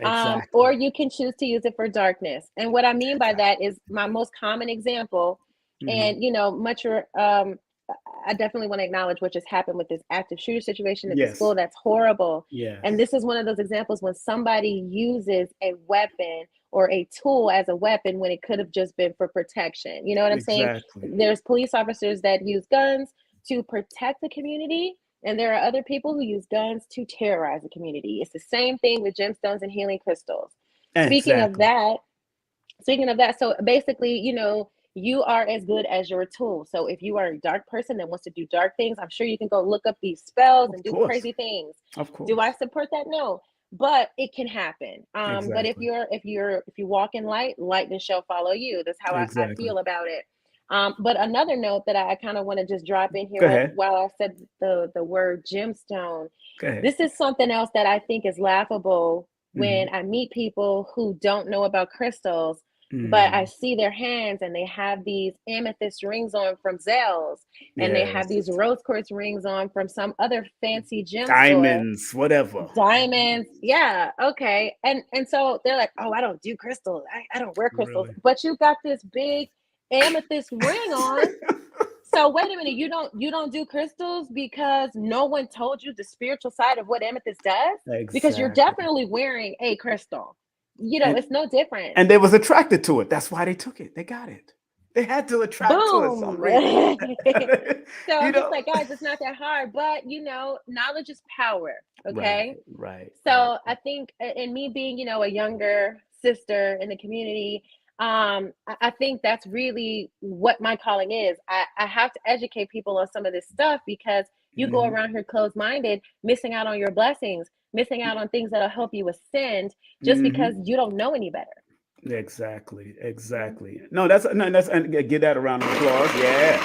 or Exactly. you can choose to use it for darkness. And what I mean by Exactly. that is my most common example, Hmm. and you know, I definitely want to acknowledge what just happened with this active shooter situation at the Yes. school. That's horrible. And Yes. this is one of those examples when somebody uses a weapon or a tool as a weapon when it could have just been for protection. You know what I'm saying? Exactly. There's police officers that use guns to protect the community, and there are other people who use guns to terrorize the community. It's the same thing with gemstones and healing crystals. Speaking of Exactly. that, speaking of that, so basically, you know, you are as good as your tool. So if you are a dark person that wants to do dark things, I'm sure you can go look up these spells Of and do course. crazy things. Of Do I course. support that? No, but it can happen. But Exactly. if you walk in light, light then shall follow you. That's how I Exactly. feel about it. But another note that I kind of want to just drop in here Go ahead. while I said the word gemstone, Go ahead. this is something else that I think is laughable when Hmm. I meet people who don't know about crystals, but I Hmm. see their hands and they have these amethyst rings on from Zales, and they have these Yes. rose quartz rings on from some other fancy gem store, Diamonds, whatever. diamonds. Yeah, okay. And so they're like, oh, I don't do crystals. I don't wear crystals. Really. But you got this big amethyst ring on. So wait a minute, you don't do crystals because no one told you the spiritual side of what amethyst does? Because you're Exactly. definitely wearing a crystal. You know, And it's no different. and they was attracted to it. That's why they took it. They got it. They had to attract to it some Boom. reason. So You I'm just know? like, guys, it's not that hard, but you know, knowledge is power. Right, Okay. right, right. So I think, and me being, you know, a younger sister in the community, I think that's really what my calling is. I have to educate people on some of this stuff because you go Hmm. around here closed minded, missing out on your blessings, missing out on things that'll help you ascend just because Hmm. you don't know any better. Exactly, Yeah. exactly. No, that's and give that a round of applause. Yeah.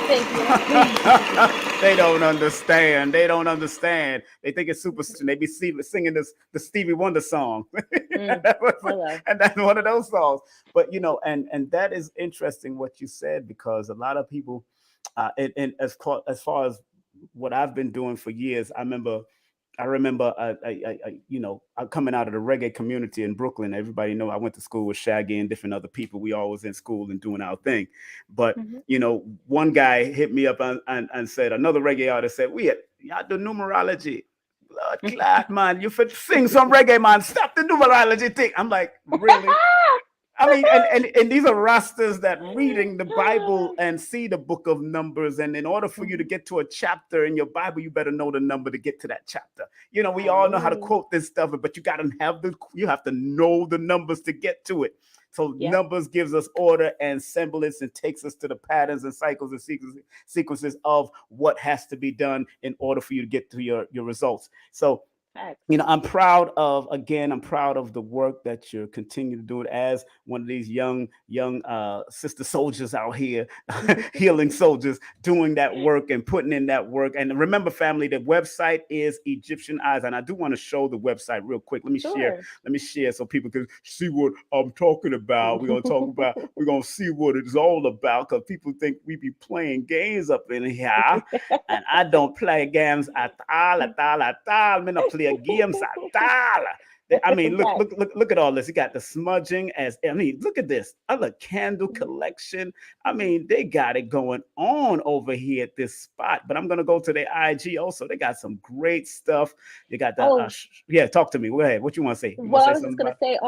Thank you. They don't understand. They don't understand. They think it's superstition. They be singing this the Stevie Wonder song, Mm, hello. and that's one of those songs. But you know, and that is interesting what you said because a lot of people, and as far as what I've been doing for years, I remember, you know, coming out of the reggae community in Brooklyn. Everybody know I went to school with Shaggy and different other people. We all was in school and doing our thing. But Mhm. you know, one guy hit me up and said, another reggae artist said, "We y'all do numerology." Blood clot, man. You fit sing some reggae, man. Stop the numerology thing. I'm like, really? I mean, and these are rosters that reading the Bible and see the book of Numbers. And in order for you to Mhm. get to a chapter in your Bible, you better know the number to get to that chapter. You know, we I all know how to mean, quote this stuff, but you have to know the numbers to get to it. So yep. numbers gives us order and semblance and takes us to the patterns and cycles and sequences of what has to be done in order for you to get to your results. So Facts. you know, I'm proud of the work that you're continuing to do it as one of these young sister soldiers out here, healing soldiers, doing that work and putting in that work. And remember, family, the website is Egyptian Eyes, and I do want to show the website real quick. Sure. Let me share so people can see what I'm talking about. We're gonna see what it's all about because people think we be playing games up in here, and I don't play games at all. Me not play games at all. I mean, Facts. look at all this. You got the smudging as I mean, look at this other candle Mhm. collection. I Mhm. mean, they got it going on over here at this spot. But I'm gonna go to their IG also. They got some great stuff. You got the Oh, yeah. Talk to me. Go ahead. What you want to say? You want well, to I say was something just gonna about? say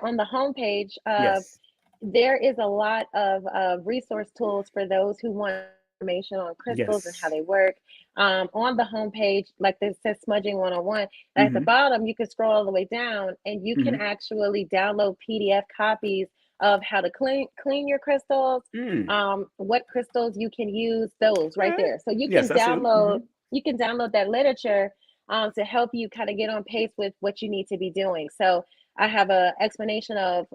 on the homepage, Yes. there is a lot of resource tools for those who want information on crystals and how Yes. they work. On the homepage, like this says smudging 101, at the Mm-hmm. bottom, you can scroll all the way down and you can Mm-hmm. actually download PDF copies of how to clean your crystals, Mm. what crystals you can use, those right Okay. there. So Yes, I see them. Mm-hmm. you can download that literature to help you kind of get on pace with what you need to be doing. So I have a explanation of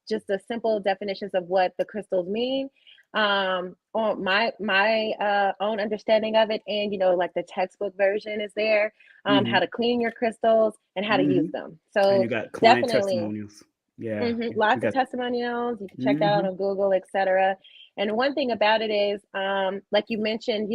just the simple definitions of what the crystals mean. on my own understanding of it, and like the textbook version is there, how Mm-hmm. to clean your crystals and how to use Mm-hmm. them. And you So got client definitely. testimonials. Yeah. We Lots of got. testimonials. You can check that out Mm-hmm. on Google, etc. And one thing about it is, like you mentioned,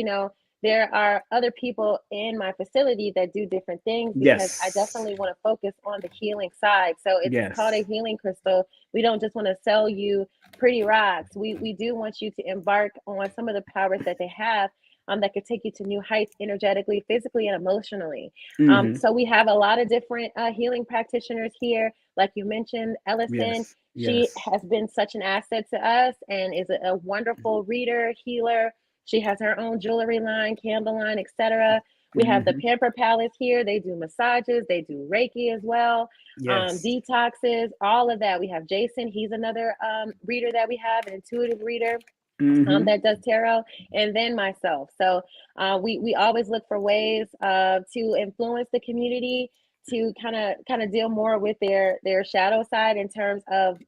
there are other people in my facility that do different things, because I Yes. definitely want to focus on the healing side. So it's called a Yes. healing crystal. We don't just want to sell you pretty rocks. We do want you to embark on some of the powers that they have. That could take you to new heights energetically, physically, and emotionally. Mm-hmm. So we have a lot of different healing practitioners here. Like you mentioned, Ellison, Yes. she Yes. has been such an asset to us and is a wonderful reader, healer. She has her own jewelry line, candle line, etc. We have the Mm-hmm. Pamper Palace here. They do massages, they do Reiki as well, Yes. detoxes, all of that. We have Jason. He's another reader that we have, an intuitive reader Mm-hmm. that does tarot, and then myself. So we always look for ways to influence the community to kind of deal more with their shadow side in terms of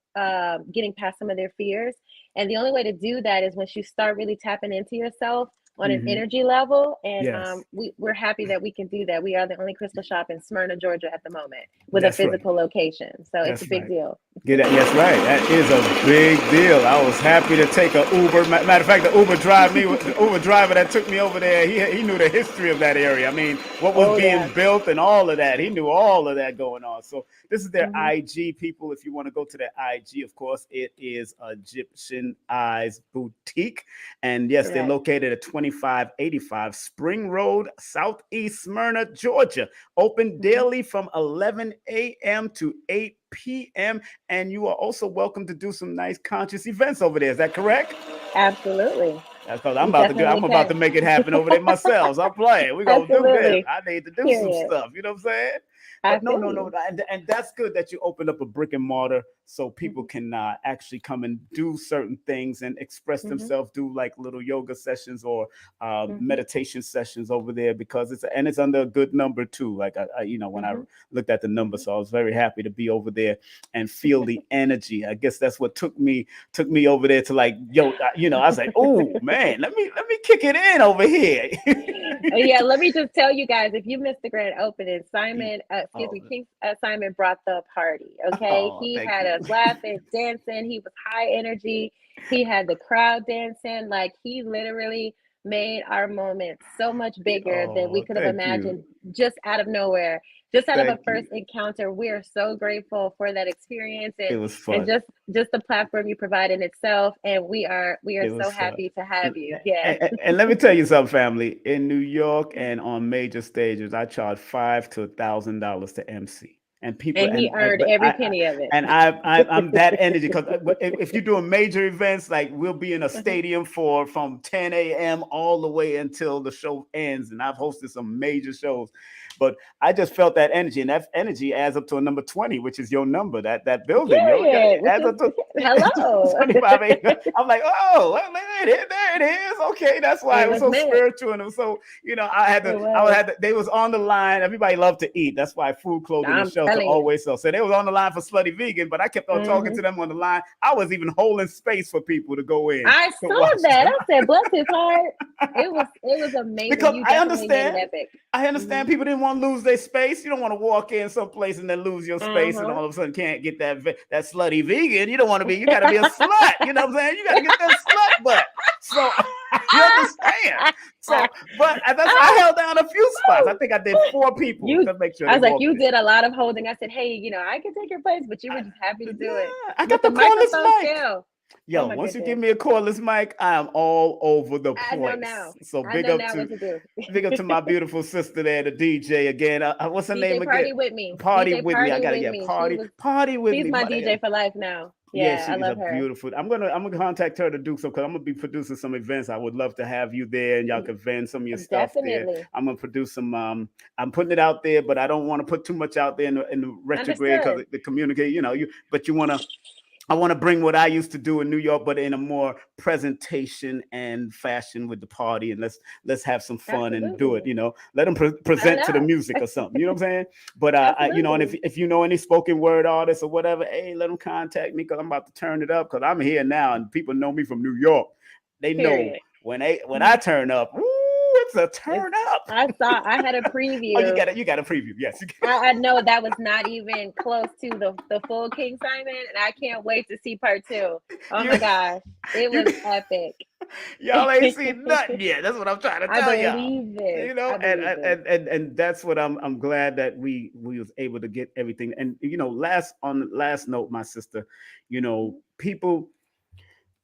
getting past some of their fears. And the only way to do that is once you start really tapping into yourself on an Mm-hmm. energy level. And Yes. we're happy that we can do that. We are the only crystal shop in Smyrna, Georgia at the moment with a That's right. physical location. So it's a That's big right. deal. Get that? Yes, right. That is a big deal. I was happy to take a Uber. Matter of fact, the Uber driver that took me over there, he knew the history of that area. I mean, what was Oh, being yeah. built and all of that. He knew all of that going on. So this is their Hmm. IG, people. If you want to go to their IG, of course, it is Egyptian Eyes Boutique. And yes, they're Correct. located at 2585 Spring Road, Southeast Smyrna, Georgia. Open Hmm. daily from 11 a.m. to 8 p.m. And you are also welcome to do some nice conscious events over there. Is that correct? Absolutely. That's because You I'm definitely about to can. make it happen over there myself. So I'm playing. We're gonna do this. Absolutely. I need to do some Period. stuff. You know what I'm saying? I But no, feel no, no. you. And that's good that you opened up a brick and mortar so people Hmm. can actually come and do certain things and express Hmm. themselves, do like little yoga sessions or Hmm. meditation sessions over there because it's under a good number too. Like when I Hmm. looked at the number, so I was very happy to be over there and feel the energy. I guess that's what took me over there to like, I was like, oh man, let me kick it in over here. Yeah, let me just tell you guys, if you missed the grand opening, excuse Oh, me, King Simon brought the party. Okay, oh, he thank had you. us laughing, dancing. He was high energy. He had the crowd dancing. Like, he literally made our moment so much bigger than we Oh, could have thank you. imagined, just out of nowhere, just out of a Thank you. first encounter. We are so grateful for that experience, It and was and fun. just the platform you provide in itself. And we are It so was fun. happy to have And, you. Yeah. and let me tell you something, family. In New York and on major stages, I charge $5 to $1,000 to MC. And people And he and earned but every penny of it. I'm that energy because if you're doing major events, like we'll be in a Uh-huh. stadium for from 10 a.m. all the way until the show ends, and I've hosted some major shows. But I just felt that energy, and that energy adds up to a number 20, which is your number. That building, it Period. Which adds is up to hello. 25 acres. I'm like, oh, well, there it is. Okay, that's why It it was was so meant. spiritual and it was so. It was. They was on the line. Everybody loved to eat. That's why food, clothing, and I'm shelter telling you. always sell. So they was on the line for Slutty Vegan, but I kept on talking Hmm. to them on the line. I was even holding space for people to go in I to saw watch that. them. I said, bless his heart. It was amazing. Because You definitely made it epic. I Hmm. understand people didn't want to lose their space. You don't want to walk in someplace and then lose your space, and Uh-huh. all of a sudden can't get that slutty vegan. You don't want to be. You got to be a slut. You know what I'm saying? You got to get that slut butt. So you understand. So, but I held down a few spots. I think I did 4 people You to make sure I they was like, walked you in. did a lot of holding. I said, hey, I can take your place, but you I, were just happy to do it yeah, I with got the the cordless microphone mic. still. Oh Yo, my once you give goodness. me a cordless mic, I am all over the I know place. now. So I know now what to do. big up to my beautiful sister there, the DJ again. What's her name DJ again? Party with me. Party DJ with me. I Party gotta with get me. party with She's me. my Party. DJ for life now. Yeah, Yeah, she I is a love her. beautiful. I'm gonna contact her to do some because I'm gonna be producing some events. I would love to have you there and y'all can vend some of your stuff there. Definitely. I'm gonna produce some. I'm putting it out there, but I don't want to put too much out there in the retrograde because Understood. the communicate. But you wanna. I want to bring what I used to do in New York, but in a more presentation and fashion with the party, and let's have some fun and do it. Absolutely. Let them I present to the know. music or something. You know what I'm saying? But and Absolutely. if you know any spoken word artists or whatever, hey, let them contact me because I'm about to turn it up because I'm here now and people know me from New York. They know Period. when I turn up, ooh, it's a It's, turn up. I had a Oh, you preview. got it. You got a preview. Yes. I know that was not even close to the full King Simon, and I can't wait to see part two. Oh you my gosh, it you was epic. y'all ain't seen nothing yet. That's what I'm trying to I tell y'all. believe this. You know, I believe this. and that's what I'm glad that we was able to get everything. And last note, my sister,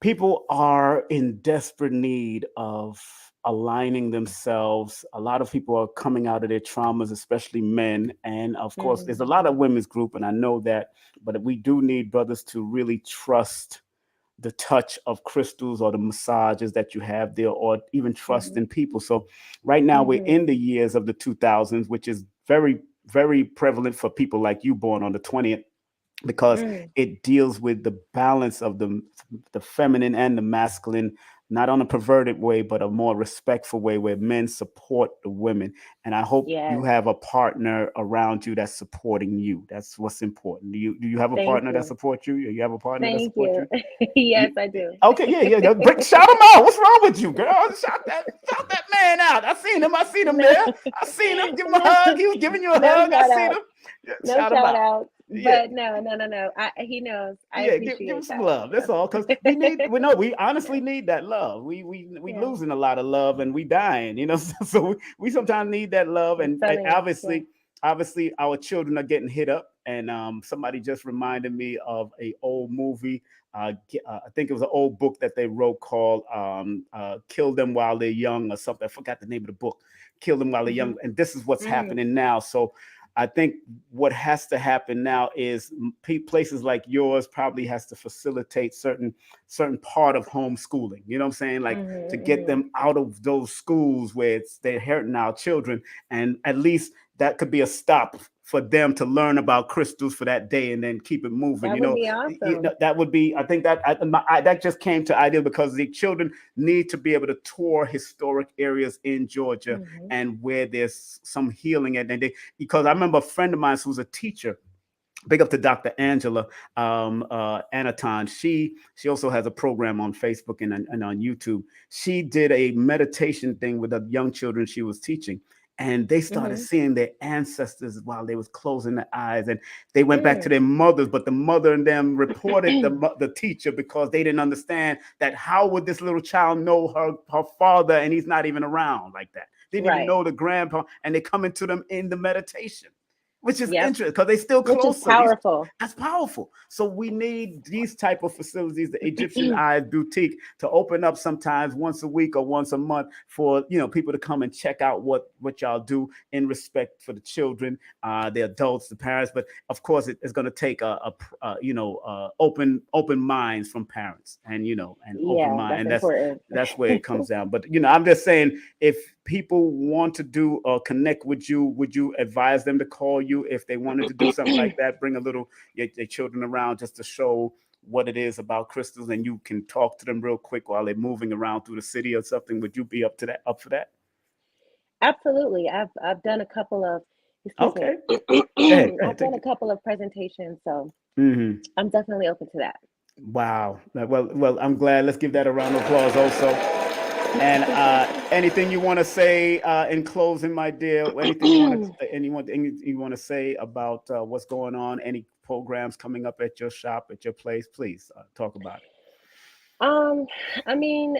people are in desperate need of aligning themselves. A lot of people are coming out of their traumas, especially men, and of course there's a lot of Mhm. women's group, and I know that, but we do need brothers to really trust the touch of crystals or the massages that you have there, or even trust Mhm. in people. So right now we're Mhm. in the years of the 2000s, which is very, very prevalent for people like you born on the 20th, because Mm. it deals with the balance of the feminine and the masculine, not on a perverted way, but a more respectful way where men support the women. And I hope you Yes. have a partner around you that's supporting you. That's what's important. Do you have a Thank partner that you. supports you? You have a partner that Thank supports you. you? Yes, You- I do. Okay, yeah, yeah. Shout him out. What's wrong with you, girl? Shout that man out. I seen him. I seen him No, there. I seen him. Give him a no, hug. He was giving you a no hug. I shout seen out. him. Yeah, No shout him shout out. out. Yeah, But no, no, no, no. He knows. I yeah. Give him appreciate some that. love. That's So all. Because we honestly yeah, need that love. We yeah. losing a lot of love and we dying. So we sometimes need that love. I'm And telling you. Yeah. obviously our children are getting hit up. And somebody just reminded me of a old movie. I think it was an old book that they wrote called "Kill Them While They're Young" or something. I forgot the name of the book. Kill them while they're young. Mhm. And this is what's Mm. happening now. So I think what has to happen now is places like yours probably has to facilitate certain part of homeschooling. You know what I'm saying? Like to Mhm. get Mhm. them out of those schools where they're hurting our children, and at least that could be a stop for them to learn about crystals for that day and then keep it moving. That would be awesome. That would be. I think that just came to idea because the children need to be able to tour historic areas in Georgia Mhm. and where there's some healing, and because I remember a friend of mine who's a teacher. Big up to Dr. Angela Anaton. She also has a program on Facebook and on YouTube. She did a meditation thing with the young children she was teaching, and they started Mhm. seeing their ancestors while they was closing their eyes, and they went back to Mm. their mothers, but the mother and them reported the teacher because they didn't understand that how would this little child know her father, and he's not even around like that. Didn't even Right. know the grandpa, and they coming to them in the meditation, which is Yep. interesting because they still Which is closer. These powerful. That's powerful. So we need these type of facilities, the Egyptian Eye Boutique, to open up sometimes once a week or once a month for people to come and check out what y'all do in respect for the children, the adults, the parents. But of course, it's going to take open minds from parents, and open Yeah, mind. that's And important. that's where it comes down. But I'm just saying, if people want to do or connect with you, would you advise them to call you if they wanted to do something like that? Bring a little your children around just to show what it is about crystals, and you can talk to them real quick while they're moving around through the city or something. Would you be up for that? Absolutely. I've done a couple of, excuse me. Okay. Go ahead, I've done take a it. couple of presentations, so Hmm. I'm definitely open to that. Wow. Well, I'm glad. Let's give that a round of applause also. And anything you want to say in closing, my dear? Anything you want to say about what's going on? Any programs coming up at your shop, at your place? Please talk about it. Um, I mean,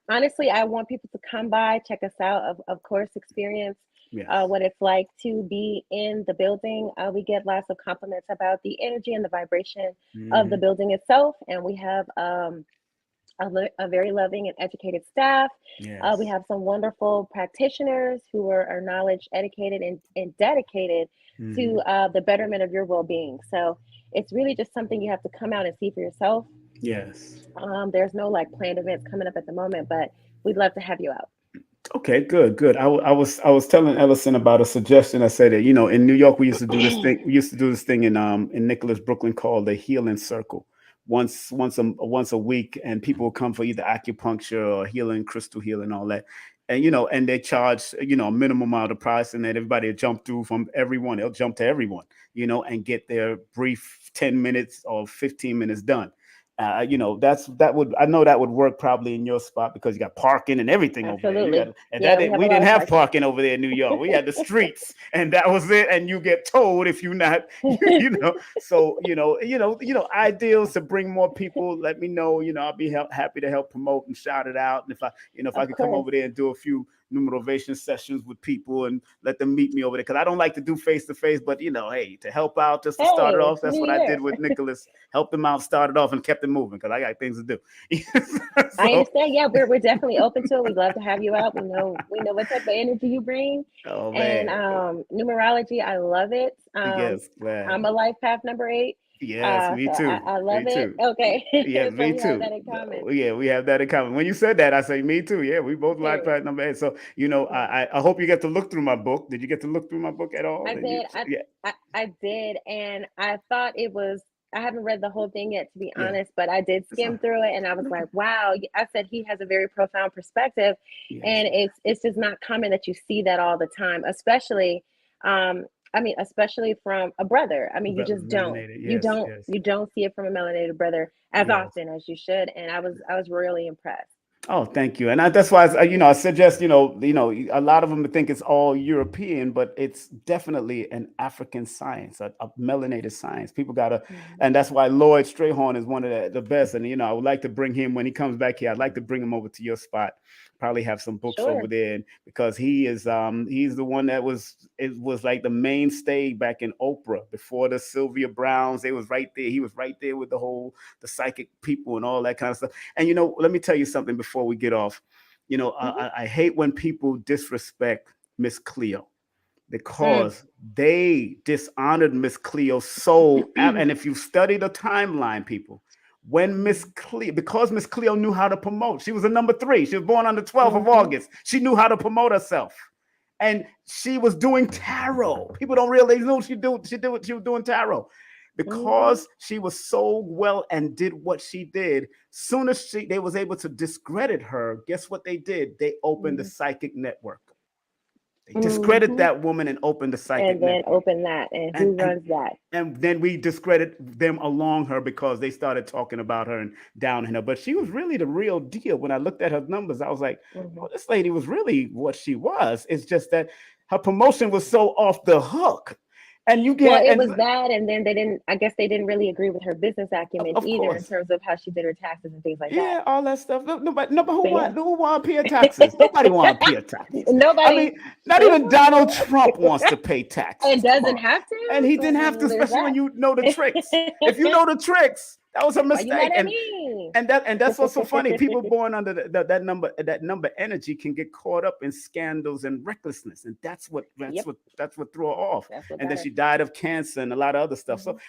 honestly, I want people to come by, check us out, of course, experience Yes. what it's like to be in the building. We get lots of compliments about the energy and the vibration of the Hmm. building itself, and we have a very loving and educated staff. We Yes. have some wonderful practitioners who are knowledge educated and dedicated to Hmm. the betterment of your well-being. So it's really just something you have to come out and see for yourself. Yes. There's no like planned events coming up at the moment, but we'd love to have you out. Okay, good, good. I was telling Ellison about a suggestion. I said that in New York we used to do this thing. We used to do this thing in Nicholas, Brooklyn, called the Healing Circle. Once a week, and people will come for either acupuncture or healing, crystal healing, all that. And they charge a minimum amount of price, and then everybody will jump through from everyone. They'll jump to everyone, and get their brief 10 minutes or 15 minutes done. I know that would work probably in your spot because you got parking and everything over there. You got, Absolutely. and Yeah, that we have a we lot didn't of have parking. parking over there in New York. We had the streets, and that was it. And you get towed if you're not, So ideals to bring more people. Let me know. I'll be happy to help promote and shout it out. And if I Of could come course. over there and do a few numeration sessions with people and let them meet me over there, because I don't like to do face to face, but hey, to help out just to start it Hey, off, that's me what I either. did with Nicholas. Helped him out, started off, and kept him moving because I got things to do. I So, understand. Yeah, we're definitely open to it. We'd love to have you out. We know what type of energy you bring. oh And man, numerology, I love it. yes, glad. I'm a life path number 8. Yes, me So I, too. I love Me it. too. Okay. Yes, So me we have too. that in common. Yeah, we have that in common. When you said that, I say me too. Yeah, we both live Period. path number 8. So, Yeah. I hope you get to look through my book. Did you get to look through my book at all? I And you, did. I, yeah, I I did, and I thought it was. I haven't read the whole thing yet, to be yeah. honest, but I did It's skim not, through it, and I was like, "Wow!" I said he has a very profound perspective, yes, and it's just not common that you see that all the time, especially, especially from a brother. I mean, you just don't, melanated. you Yes, don't, yes, you don't see it from a melanated brother as yes. often as you should, and I was really impressed. Oh, thank you. And that's why I suggest a lot of them think it's all European, but it's definitely an African science, a melanated science. People gotta, Mhm. and that's why Lloyd Strayhorn is one of the best. And I would like to bring him when he comes back here. I'd like to bring him over to your spot. Probably have some books over Sure. there, because he's the one that was like the mainstay back in Oprah before the Sylvia Browns. They was right there. He was right there with the psychic people and all that kind of stuff. And let me tell you something before we get off. Hmm. I hate when people disrespect Miss Cleo, Mm. because they dishonored Miss Cleo so. And if you study the timeline, people, when Miss Mhm. Cleo, because Miss Cleo knew how to promote, she was a number 3. She was born on the 12th of Mhm. August. She knew how to promote herself. And she was doing tarot. People don't realize she was doing tarot. Mhm. Because she was so well and did what she did, soon as they was able to discredit her, guess what they did? They opened the Mhm. psychic network. They discredit Mhm. that woman and opened the psychic And then network. open that, and And who and runs that? and then we discredit them along her because they started talking about her and downing her. But she was really the real deal. When I looked at her numbers, I was like, Mhm. oh, this lady was really what she was. It's just that her promotion was so off the hook. And you Well, get, it and was that, and then they didn't. I guess they didn't really agree with her business acumen of either, in course, terms of how she did her taxes and things like that. yeah, all that stuff. Nobody, no, but But yeah, who want to pay taxes? Nobody want to pay taxes. I nobody. mean, not even Donald Trump wants to pay And taxes. Come doesn't on. have And to. he didn't have to, So there's especially when that. you know the tricks. If you know the tricks, that was a Why you mad mistake. at And me? that's what's so funny. People born under that number energy can get caught up in scandals and recklessness, and Yep, that's what threw her off. that's what And got then her. she died of cancer and a lot of other stuff. So Mhm.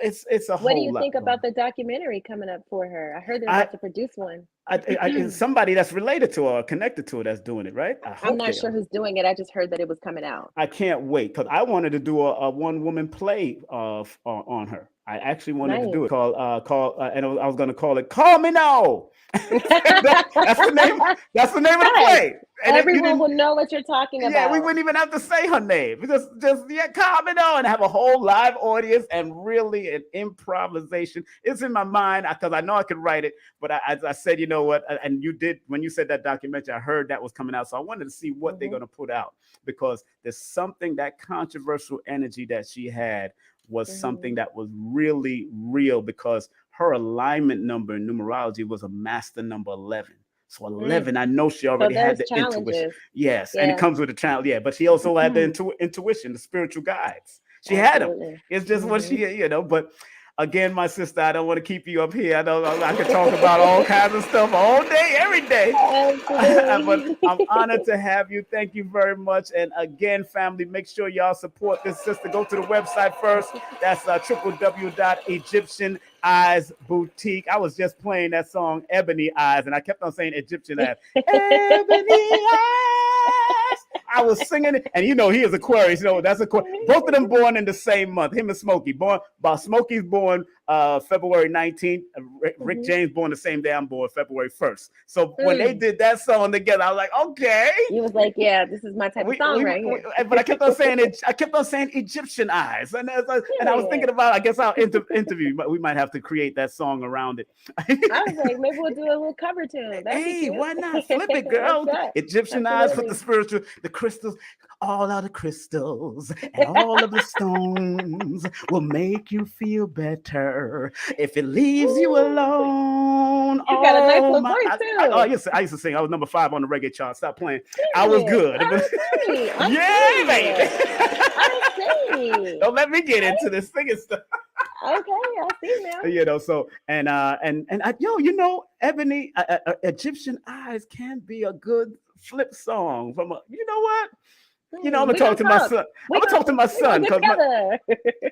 it's a What do whole you lot think going about the documentary coming up for her? I heard they're on. about to produce one. It's somebody that's related to her or connected to her that's doing it, right? I I'm hope not they sure are. who's doing it. I just heard that it was coming out. I can't wait because I wanted to do a one woman play of on her. I actually wanted to Nice. do it and I was going to call it "Call Me Now." That's the name. That's the name of the Hey, play. And you everyone didn't. will know what you're talking Yeah, we about. wouldn't even have to say her name. Just yeah, comment on and have a whole live audience and really an improvisation. It's in my mind because I know I could write it, but as I said, you know what? And you did when you said that documentary. I heard that was coming out, so I wanted to see what they're Hmm. going to put out because there's something that controversial energy that she had was something Hmm. that was really real because her alignment number in numerology was a master number 11. So Mm. 11, I know she So already had there's the intuition. challenges. Yes, and it Yeah. comes with a channel. Yeah, but she also had the intuition, the spiritual guides. She had them. Absolutely. It's just what Hmm. she. But again, my sister, I don't want to keep you up here. I know I could talk about all kinds of stuff all day, every day. But Absolutely. I'm honored to have you. Thank you very much. And again, family, make sure y'all support this sister. Go to the website first. That's www.Egyptian Eyes Boutique. I was just playing that song Ebony Eyes, and I kept on saying Egyptian Eyes. Ebony Eyes. I was singing it, and he is Aquarius. That's Aquarius. Both of them born in the same month. Him and Smokey. Smokey's born February 19th. Rick Mm-hmm. James born the same day I'm born, February 1st. So when they Mm. did that song together, I was like, okay. You was like, yeah, this is my type of song right here. But I kept on saying it. I kept on saying Egyptian eyes, and I was Period. thinking about. I guess our interview. We might have to create that song around it. I was like, maybe we'll do a little cover tune. That'd be Hey, cute. why not flip it, What's girl? that? Egyptian eyes, put the Absolutely. spiritual, the crystals, all of the crystals and all of the stones will make you feel better if it leaves you Ooh, alone. you got a nice Oh little my! voice I too. used to sing. I was number 5 on the reggae chart. Stop playing. I was Period. good. I see. I Yeah, see. baby. I see. Don't let me get into this singing stuff. Okay, I see now. So Ebony, Egyptian eyes can be a good flip song from a, you know what? I'm gonna We gonna talk to my talk. son. I'm gonna talk to my We gonna son get because together.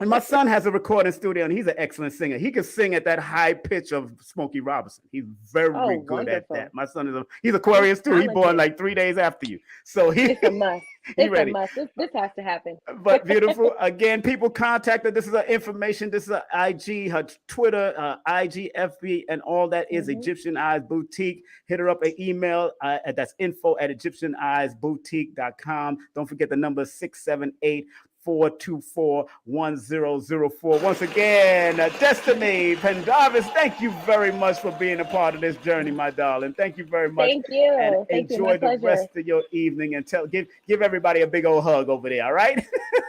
my son has a recording studio and he's an excellent singer. He can sing at that high pitch of Smokey Robinson. He's Oh, very good at wonderful. that. My son he's He's Aquarius too. He born talented. like 3 days after you, so he It's a must. he It's a ready. must. This has to happen. But beautiful. Again, people contact her. This is her information. This is her IG, her Twitter, IG, FB, and all that is Hmm. Egyptian Eyes Boutique. Hit her up an email. That's info@egyptianeyesboutique.com. Don't forget the number 678-424-1004. Once again, Destiny Pendarvis, thank you very much for being a part of this journey, my darling. Thank you very much. Thank And you. Thank you. My enjoy the pleasure. rest of your evening and give everybody a big old hug over there, all right?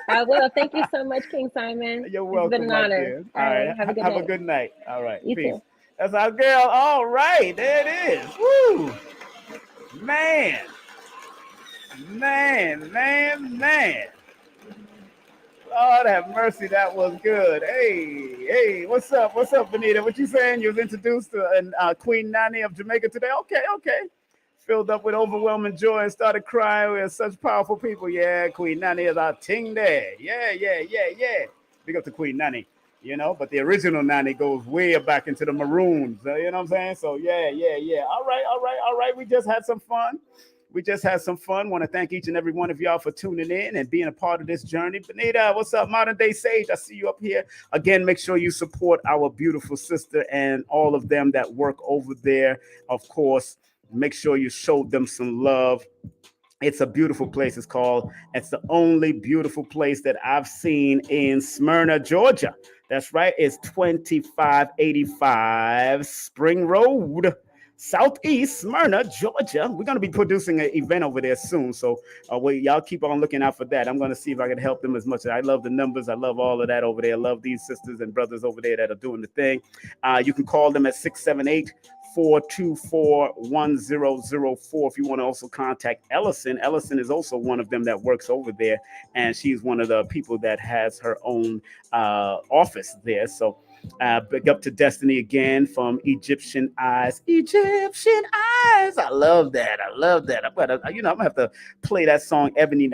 I will. Thank you so much, King Simon. You're It's been welcome, an my honor. dear. All All right. right. Have a good Have a night. good night. All right. You Peace. too. That's our girl. All right. There it is. Woo. Man. Man. Lord have mercy. That was good. Hey. What's up? What's up, Benita? What you saying? You was introduced to Queen Nani of Jamaica today? Okay. Filled up with overwhelming joy and started crying. We are such powerful people. Yeah, Queen Nani is our ting there. Yeah. Big up to Queen Nani. But the original Nani goes way back into the Maroons. You know what I'm saying? So yeah. All right. We just had some fun. Want to thank each and every one of y'all for tuning in and being a part of this journey. Benita, what's up? Modern Day Sage, I see you up here. Again, make sure you support our beautiful sister and all of them that work over there. Of course, make sure you show them some love. It's a beautiful place. It's the only beautiful place that I've seen in Smyrna, Georgia. That's right. It's 2585 Spring Road, Southeast Smyrna, Georgia. We're going to be producing an event over there soon. So y'all keep on looking out for that. I'm going to see if I can help them as much. I love the numbers. I love all of that over there. I love these sisters and brothers over there that are doing the thing. You can call them at 678-424-1004 if you want to also contact Ellison. Ellison is also one of them that works over there, and she's one of the people that has her own office there. So big up to Destiny again from Egyptian Eyes. Egyptian Eyes. I love that. I'm gonna have to play that song Ebony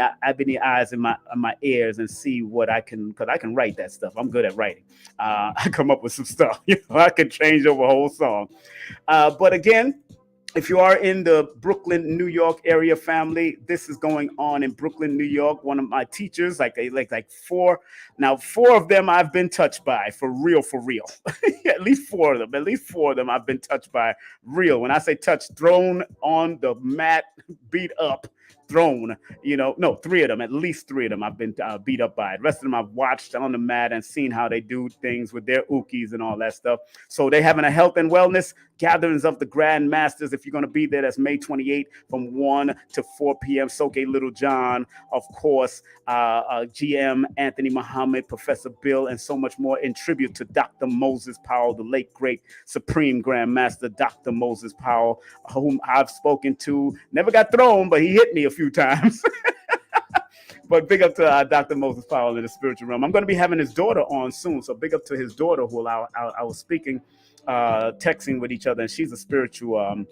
Eyes in my ears and see what I can, because I can write that stuff. I'm good at writing. I come up with some stuff. I can change over a whole song. But again, if you are in the Brooklyn, New York area, family, this is going on in Brooklyn, New York. One of my teachers, like four of them I've been touched by, for real. At least four of them I've been touched by, real. When I say touched, thrown on the mat, beat up, thrown. No, three of them, at least three of them I've been beat up by. The rest of them I've watched on the mat and seen how they do things with their ukis and all that stuff. So they're having a health and wellness gatherings of the Grand Masters. If you're going to be there, that's May 28th from 1 to 4 p.m. Soke Little John, of course, GM Anthony Muhammad, Professor Bill, and so much more in tribute to Dr. Moses Powell, the late, great Supreme Grand Master Dr. Moses Powell, whom I've spoken to. Never got thrown, but he hit me a few times. But big up to Dr. Moses Powell in the spiritual realm. I'm going to be having his daughter on soon, so big up to his daughter, who I was speaking, texting with each other, and she's a spiritual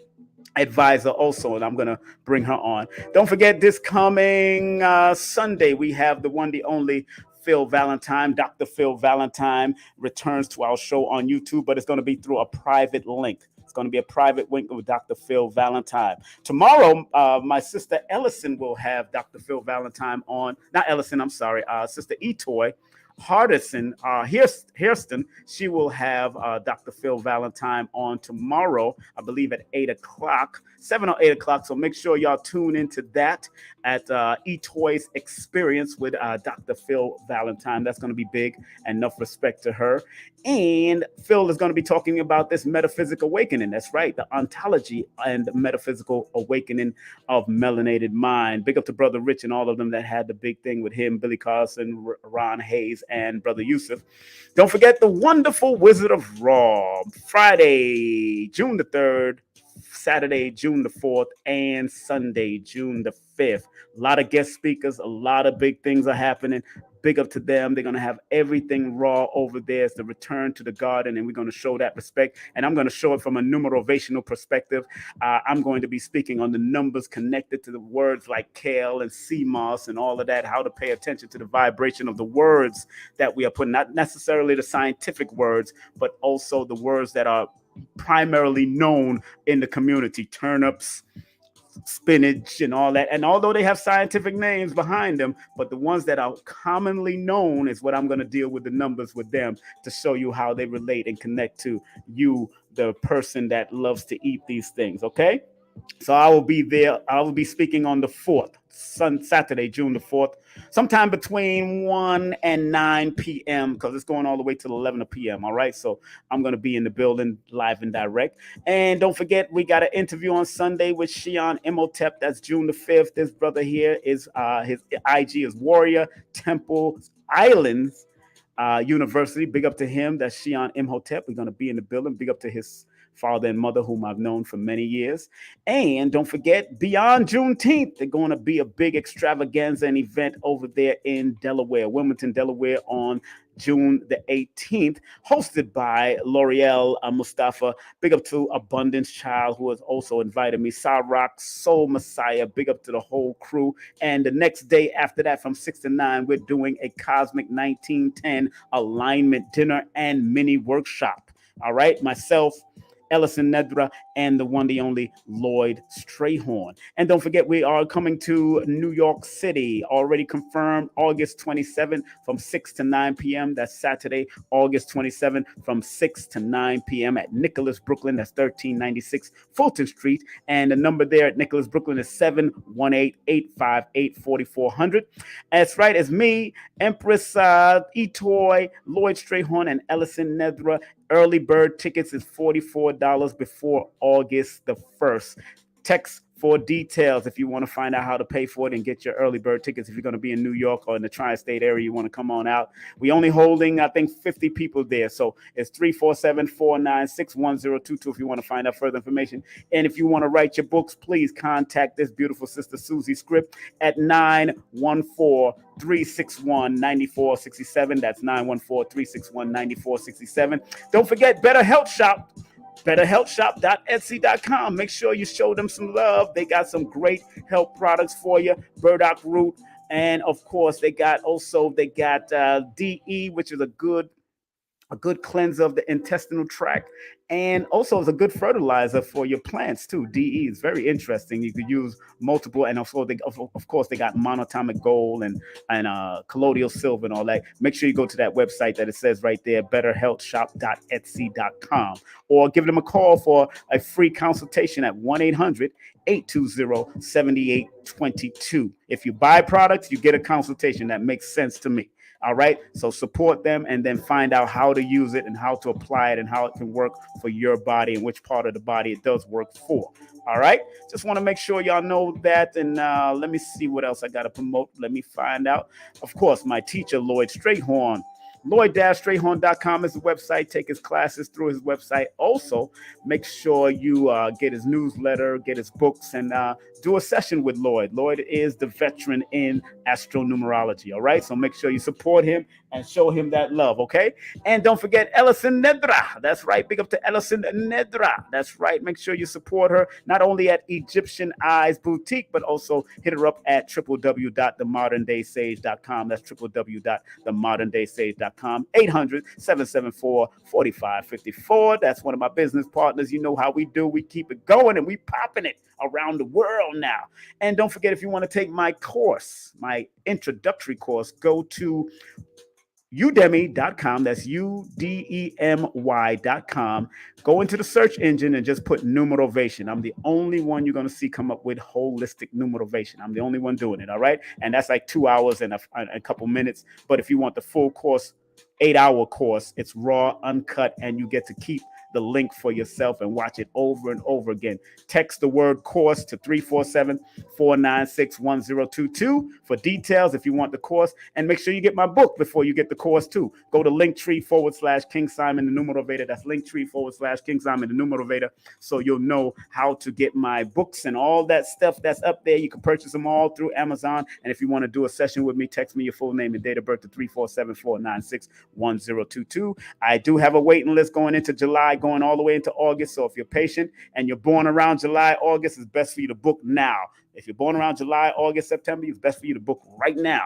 advisor also, and I'm going to bring her on. Don't forget, this coming Sunday, we have the one, the only Phil Valentine. Dr. Phil Valentine returns to our show on YouTube, but it's going to be through a private link. It's going to be a private link with Dr. Phil Valentine. Tomorrow, my sister Ellison will have Dr. Phil Valentine on. Not Ellison, I'm sorry. Sister Etoy Hairston. She will have Dr. Phil Valentine on tomorrow, I believe at 8 o'clock, 7 or 8 o'clock. So make sure y'all tune into that at eToys Experience with Dr. Phil Valentine. That's going to be big. Enough respect to her. And Phil is going to be talking about this metaphysical awakening. That's right, the ontology and metaphysical awakening of melanated mind. Big up to Brother Rich and all of them that had the big thing with him, Billy Carson, Ron Hayes, and Brother Yusuf. Don't forget the wonderful Wizard of Raw, Friday, June the 3rd, Saturday, June the 4th, and Sunday, June the 5th. A lot of guest speakers, a lot of big things are happening. Big up to them. They're going to have everything raw over there. It's the return to the garden, and we're going to show that respect. And I'm going to show it from a numerovational perspective. I'm going to be speaking on the numbers connected to the words like kale and sea moss and all of that, how to pay attention to the vibration of the words that we are putting, not necessarily the scientific words, but also the words that are primarily known in the community: turnips, spinach, and all that. And although they have scientific names behind them, but the ones that are commonly known is what I'm going to deal with the numbers with them to show you how they relate and connect to you, the person that loves to eat these things. Okay. So I will be there. I will be speaking on the 4th, Saturday, June the 4th, sometime between 1 and 9 p.m. because it's going all the way to 11 p.m. All right. So I'm going to be in the building live and direct. And don't forget, we got an interview on Sunday with Shion Imhotep. That's June the 5th. This brother here is his IG is Warrior Temple Islands University. Big up to him. That's Shion Imhotep. We're going to be in the building. Big up to his father and mother, whom I've known for many years. And don't forget, beyond Juneteenth, they're going to be a big extravaganza and event over there in Delaware, Wilmington, Delaware, on June the 18th, hosted by L'Oreal Mustafa. Big up to Abundance Child, who has also invited me. Rock, Soul Messiah. Big up to the whole crew. And the next day after that, from 6 to 9, we're doing a Cosmic 1910 alignment dinner and mini workshop. All right, myself, Ellison Nedra, and the one, the only Lloyd Strayhorn. And don't forget, we are coming to New York City, already confirmed, August 27th from 6 to 9 p.m. That's Saturday, August 27th from 6 to 9 p.m. at Nicholas, Brooklyn. That's 1396 Fulton Street. And the number there at Nicholas, Brooklyn is 718-858-4400. That's right, it's me, Empress Etoy, Lloyd Strayhorn, and Ellison Nedra. Early bird tickets is $44 before August the 1st. Text for details if you want to find out how to pay for it and get your early bird tickets if you're going to be in New York or in the tri-state area. You want to come on out. We only holding, I think, 50 people there. So it's 347-496-1022 if you want to find out further information. And if you want to write your books, please contact this beautiful sister Susie Script at 914-361-9467. That's 914-361-9467. Don't forget, Better Health Shop. BetterHealthShop.etsy.com. Make sure you show them some love. They got some great health products for you. Burdock root. And of course, they got DE, which is a good cleanser of the intestinal tract, and also is a good fertilizer for your plants too. DE is very interesting. You could use multiple, and also of course they got monatomic gold and colloidal silver and all that. Make sure you go to that website that it says right there, betterhealthshop.etsy.com, or give them a call for a free consultation at 1-800-820-7822. If you buy products, you get a consultation. That makes sense to me. All right. So support them and then find out how to use it and how to apply it and how it can work for your body and which part of the body it does work for. All right. Just want to make sure y'all know that. And let me see what else I got to promote. Let me find out. Of course, my teacher, Lloyd Strayhorn. Lloyd-Strayhorn.com is the website. Take his classes through his website. Also, make sure you get his newsletter, get his books, and do a session with Lloyd. Lloyd is the veteran in astronumerology. All right, so make sure you support him and show him that love. Okay, and don't forget Ellison Nedra. That's right. Big up to Ellison Nedra. That's right. Make sure you support her not only at Egyptian Eyes Boutique, but also hit her up at www.themoderndaysage.com. That's www.themoderndaysage.com. 800-774-4554. That's one of my business partners. You know how we do. We keep it going and we popping it around the world now. And don't forget, if you want to take my course, my introductory course, go to udemy.com. That's udemy.com. Go into the search engine and just put new motivation. I'm the only one you're going to see come up with holistic new motivation. I'm the only one doing it. All right. And that's like 2 hours and a couple minutes. But if you want the full course, 8-hour course, it's raw, uncut, and you get to keep the link for yourself and watch it over and over again. Text the word course to 347-496-1022 for details if you want the course. And make sure you get my book before you get the course too. Go to linktree/King Simon the New Motivator. That's linktree/King Simon the New Motivator. So you'll know how to get my books and all that stuff that's up there. You can purchase them all through Amazon. And if you want to do a session with me, text me your full name and date of birth to 347-496-1022. I do have a waiting list going into July, going all the way into August. So if you're patient and you're born around July, August, it's best for you to book now. If you're born around July, August, September, it's best for you to book right now.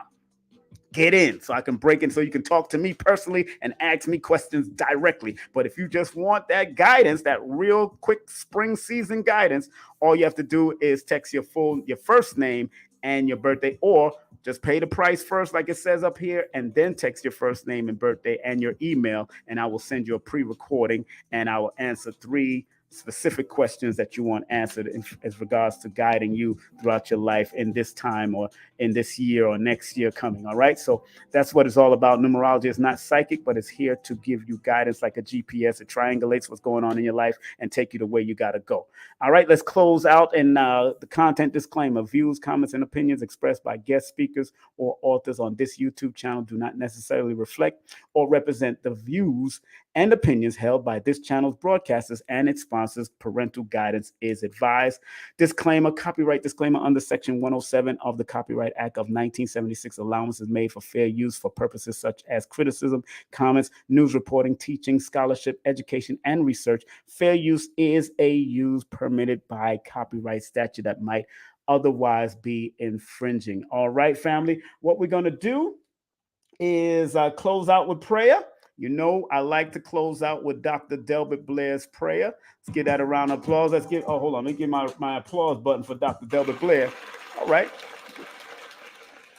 Get in so I can break in so you can talk to me personally and ask me questions directly. But if you just want that guidance, that real quick spring season guidance, all you have to do is text your first name and your birthday, or just pay the price first, like it says up here, and then text your first name and birthday and your email, and I will send you a pre-recording, and I will answer 3 specific questions that you want answered as regards to guiding you throughout your life in this time or in this year or next year coming. All right. So that's what it's all about. Numerology is not psychic, but it's here to give you guidance like a GPS. It triangulates what's going on in your life and take you the way you got to go. All right. Let's close out. And the content disclaimer: views, comments, and opinions expressed by guest speakers or authors on this YouTube channel do not necessarily reflect or represent the views and opinions held by this channel's broadcasters and its sponsors. Parental guidance is advised. Disclaimer: copyright disclaimer under Section 107 of the Copyright Act of 1976. Allowance is made for fair use for purposes such as criticism, comments, news reporting, teaching, scholarship, education, and research. Fair use is a use permitted by copyright statute that might otherwise be infringing. All right, family, what we're going to do is close out with prayer. You know, I like to close out with Dr. Delbert Blair's prayer. Let's give that a round of applause. Let's give, oh, hold on. Let me give my applause button for Dr. Delbert Blair. All right.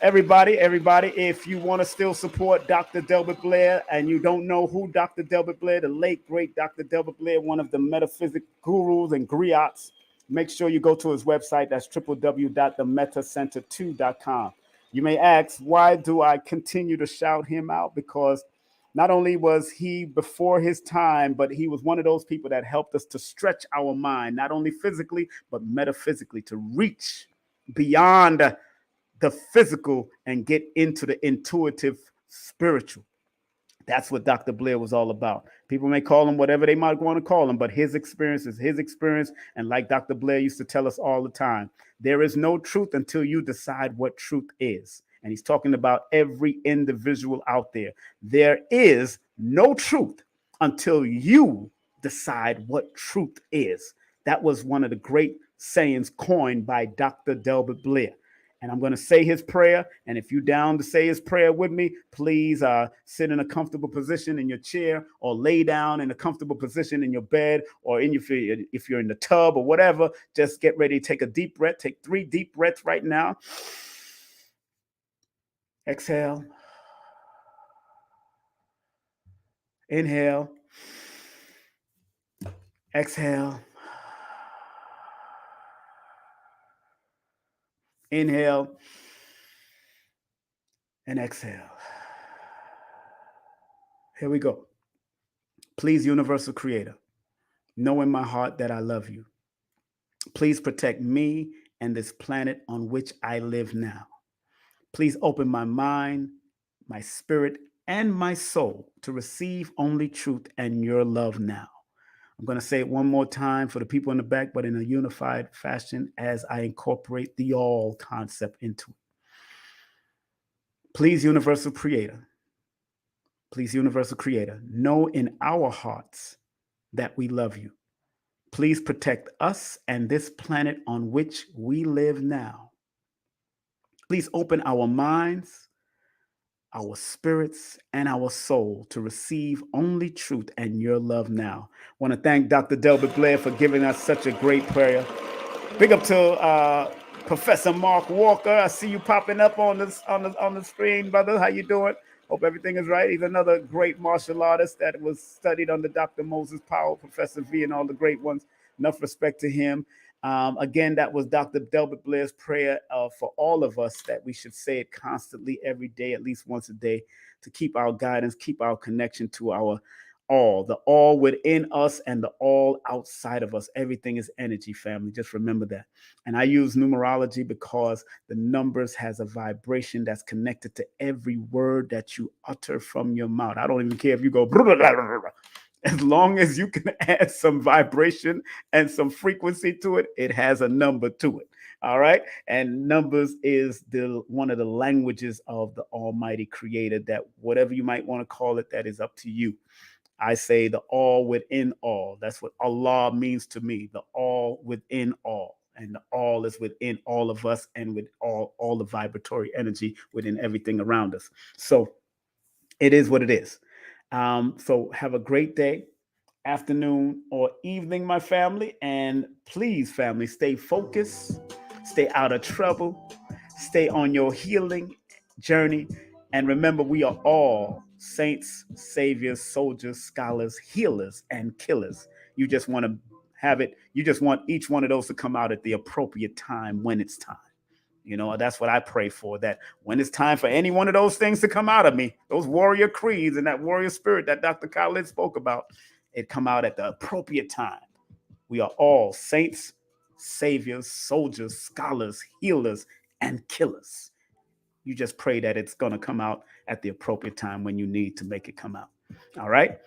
Everybody, if you want to still support Dr. Delbert Blair and you don't know who Dr. Delbert Blair, the late, great Dr. Delbert Blair, one of the metaphysic gurus and griots, make sure you go to his website. That's www.themetacenter2.com. You may ask, why do I continue to shout him out? Because not only was he before his time, but he was one of those people that helped us to stretch our mind, not only physically, but metaphysically, to reach beyond the physical and get into the intuitive spiritual. That's what Dr. Blair was all about. People may call him whatever they might want to call him, but his experience is his experience. And like Dr. Blair used to tell us all the time, there is no truth until you decide what truth is. And he's talking about every individual out there. There is no truth until you decide what truth is. That was one of the great sayings coined by Dr. Delbert Blair. And I'm going to say his prayer. And if you're down to say his prayer with me, please sit in a comfortable position in your chair, or lay down in a comfortable position in your bed, or if you're in the tub or whatever. Just get ready to take a deep breath. Take 3 deep breaths right now. Exhale. Inhale. Exhale. Inhale. And exhale. Here we go. Please, Universal Creator, know in my heart that I love you. Please protect me and this planet on which I live now. Please open my mind, my spirit, and my soul to receive only truth and your love now. I'm going to say it one more time for the people in the back, but in a unified fashion as I incorporate the all concept into it. Please, Universal Creator, know in our hearts that we love you. Please protect us and this planet on which we live now. Please open our minds, our spirits, and our soul to receive only truth and your love now. I want to thank Dr. Delbert Blair for giving us such a great prayer. Big up to Professor Mark Walker. I see you popping up on the screen, brother. How you doing? Hope everything is right. He's another great martial artist that was studied under Dr. Moses Powell, Professor V, and all the great ones. Enough respect to him. Again, that was Dr. Delbert Blair's prayer for all of us that we should say it constantly every day, at least once a day, to keep our guidance, keep our connection to our all, the all within us and the all outside of us. Everything is energy, family. Just remember that. And I use numerology because the numbers has a vibration that's connected to every word that you utter from your mouth. I don't even care if you go blah, blah, blah, blah, blah. As long as you can add some vibration and some frequency to it, it has a number to it. All right. And numbers is one of the languages of the Almighty Creator, that whatever you might want to call it, that is up to you. I say the all within all. That's what Allah means to me. The all within all. And the all is within all of us, and with all the vibratory energy within everything around us. So it is what it is. So have a great day, afternoon, or evening, my family. And please, family, stay focused, stay out of trouble, stay on your healing journey. And remember, we are all saints, saviors, soldiers, scholars, healers, and killers. You just want to have it. You just want each one of those to come out at the appropriate time when it's time. You know, that's what I pray for, that when it's time for any one of those things to come out of me, those warrior creeds and that warrior spirit that Dr. Khalid spoke about, it come out at the appropriate time. We are all saints, saviors, soldiers, scholars, healers, and killers. You just pray that it's going to come out at the appropriate time when you need to make it come out. All right?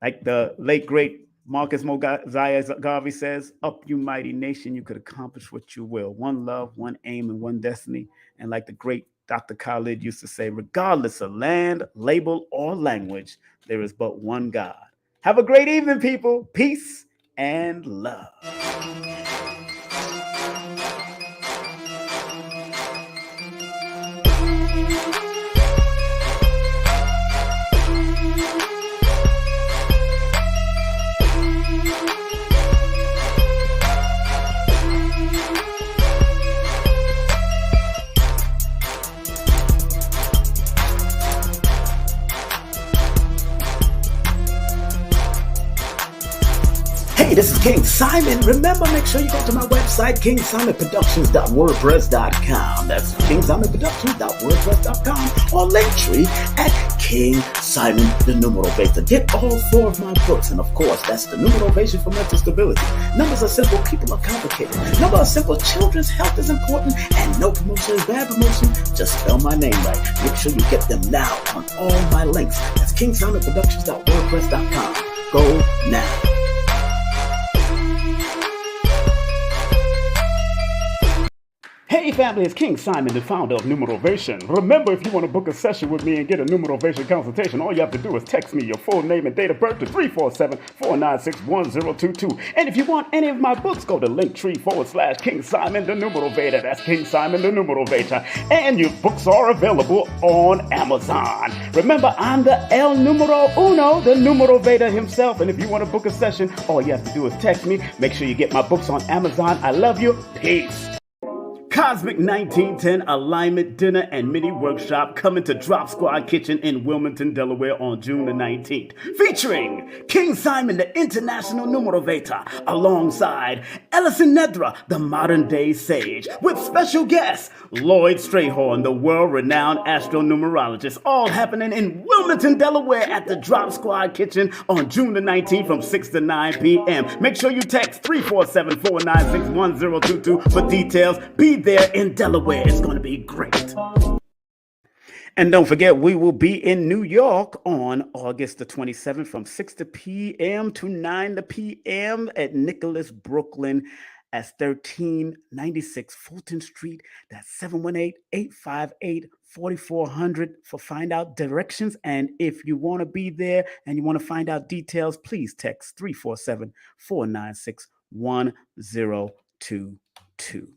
Like the late, great Marcus Mosiah Garvey says, up, you mighty nation, you could accomplish what you will. One love, one aim, and one destiny. And like the great Dr. Khalid used to say, regardless of land, label, or language, there is but one God. Have a great evening, people. Peace and love. Hey, this is King Simon. Remember, make sure you go to my website, kingsimonproductions.wordpress.com. That's kingsimonproductions.wordpress.com, or Linktree at King Simon the Numeral Beta. Get all 4 of my books, and of course, that's the Numerovation for Mental Stability. Numbers are simple, people are complicated. Numbers are simple, children's health is important, and no promotion is bad promotion. Just spell my name right. Make sure you get them now on all my links. That's kingsimonproductions.wordpress.com. Go now. Hey family, it's King Simon, the founder of Numerovation. Remember, if you want to book a session with me and get a Numerovation consultation, all you have to do is text me your full name and date of birth to 347-496-1022. And if you want any of my books, go to Linktree/King Simon the Numerovator. That's King Simon the Numerovator. And your books are available on Amazon. Remember, I'm the El Numero Uno, the Numerovator himself. And if you want to book a session, all you have to do is text me. Make sure you get my books on Amazon. I love you. Peace. Cosmic 1910 Alignment Dinner and Mini Workshop coming to Drop Squad Kitchen in Wilmington, Delaware on June the 19th. Featuring King Simon, the International Numerovator, alongside Ellison Nedra, the modern day sage, with special guests Lloyd Strayhorn, the world-renowned astronumerologist, all happening in Wilmington, Delaware at the Drop Squad Kitchen on June the 19th from 6 to 9 p.m. Make sure you text 347-496-1022 for details. Be there in Delaware. It's going to be great. And don't forget, we will be in New York on August the 27th from 6 p.m. to 9 p.m. at Nicholas, Brooklyn. That's 1396 Fulton Street. That's 718-858-4400 for find out directions. And if you want to be there and you want to find out details, please text 347-496-1022.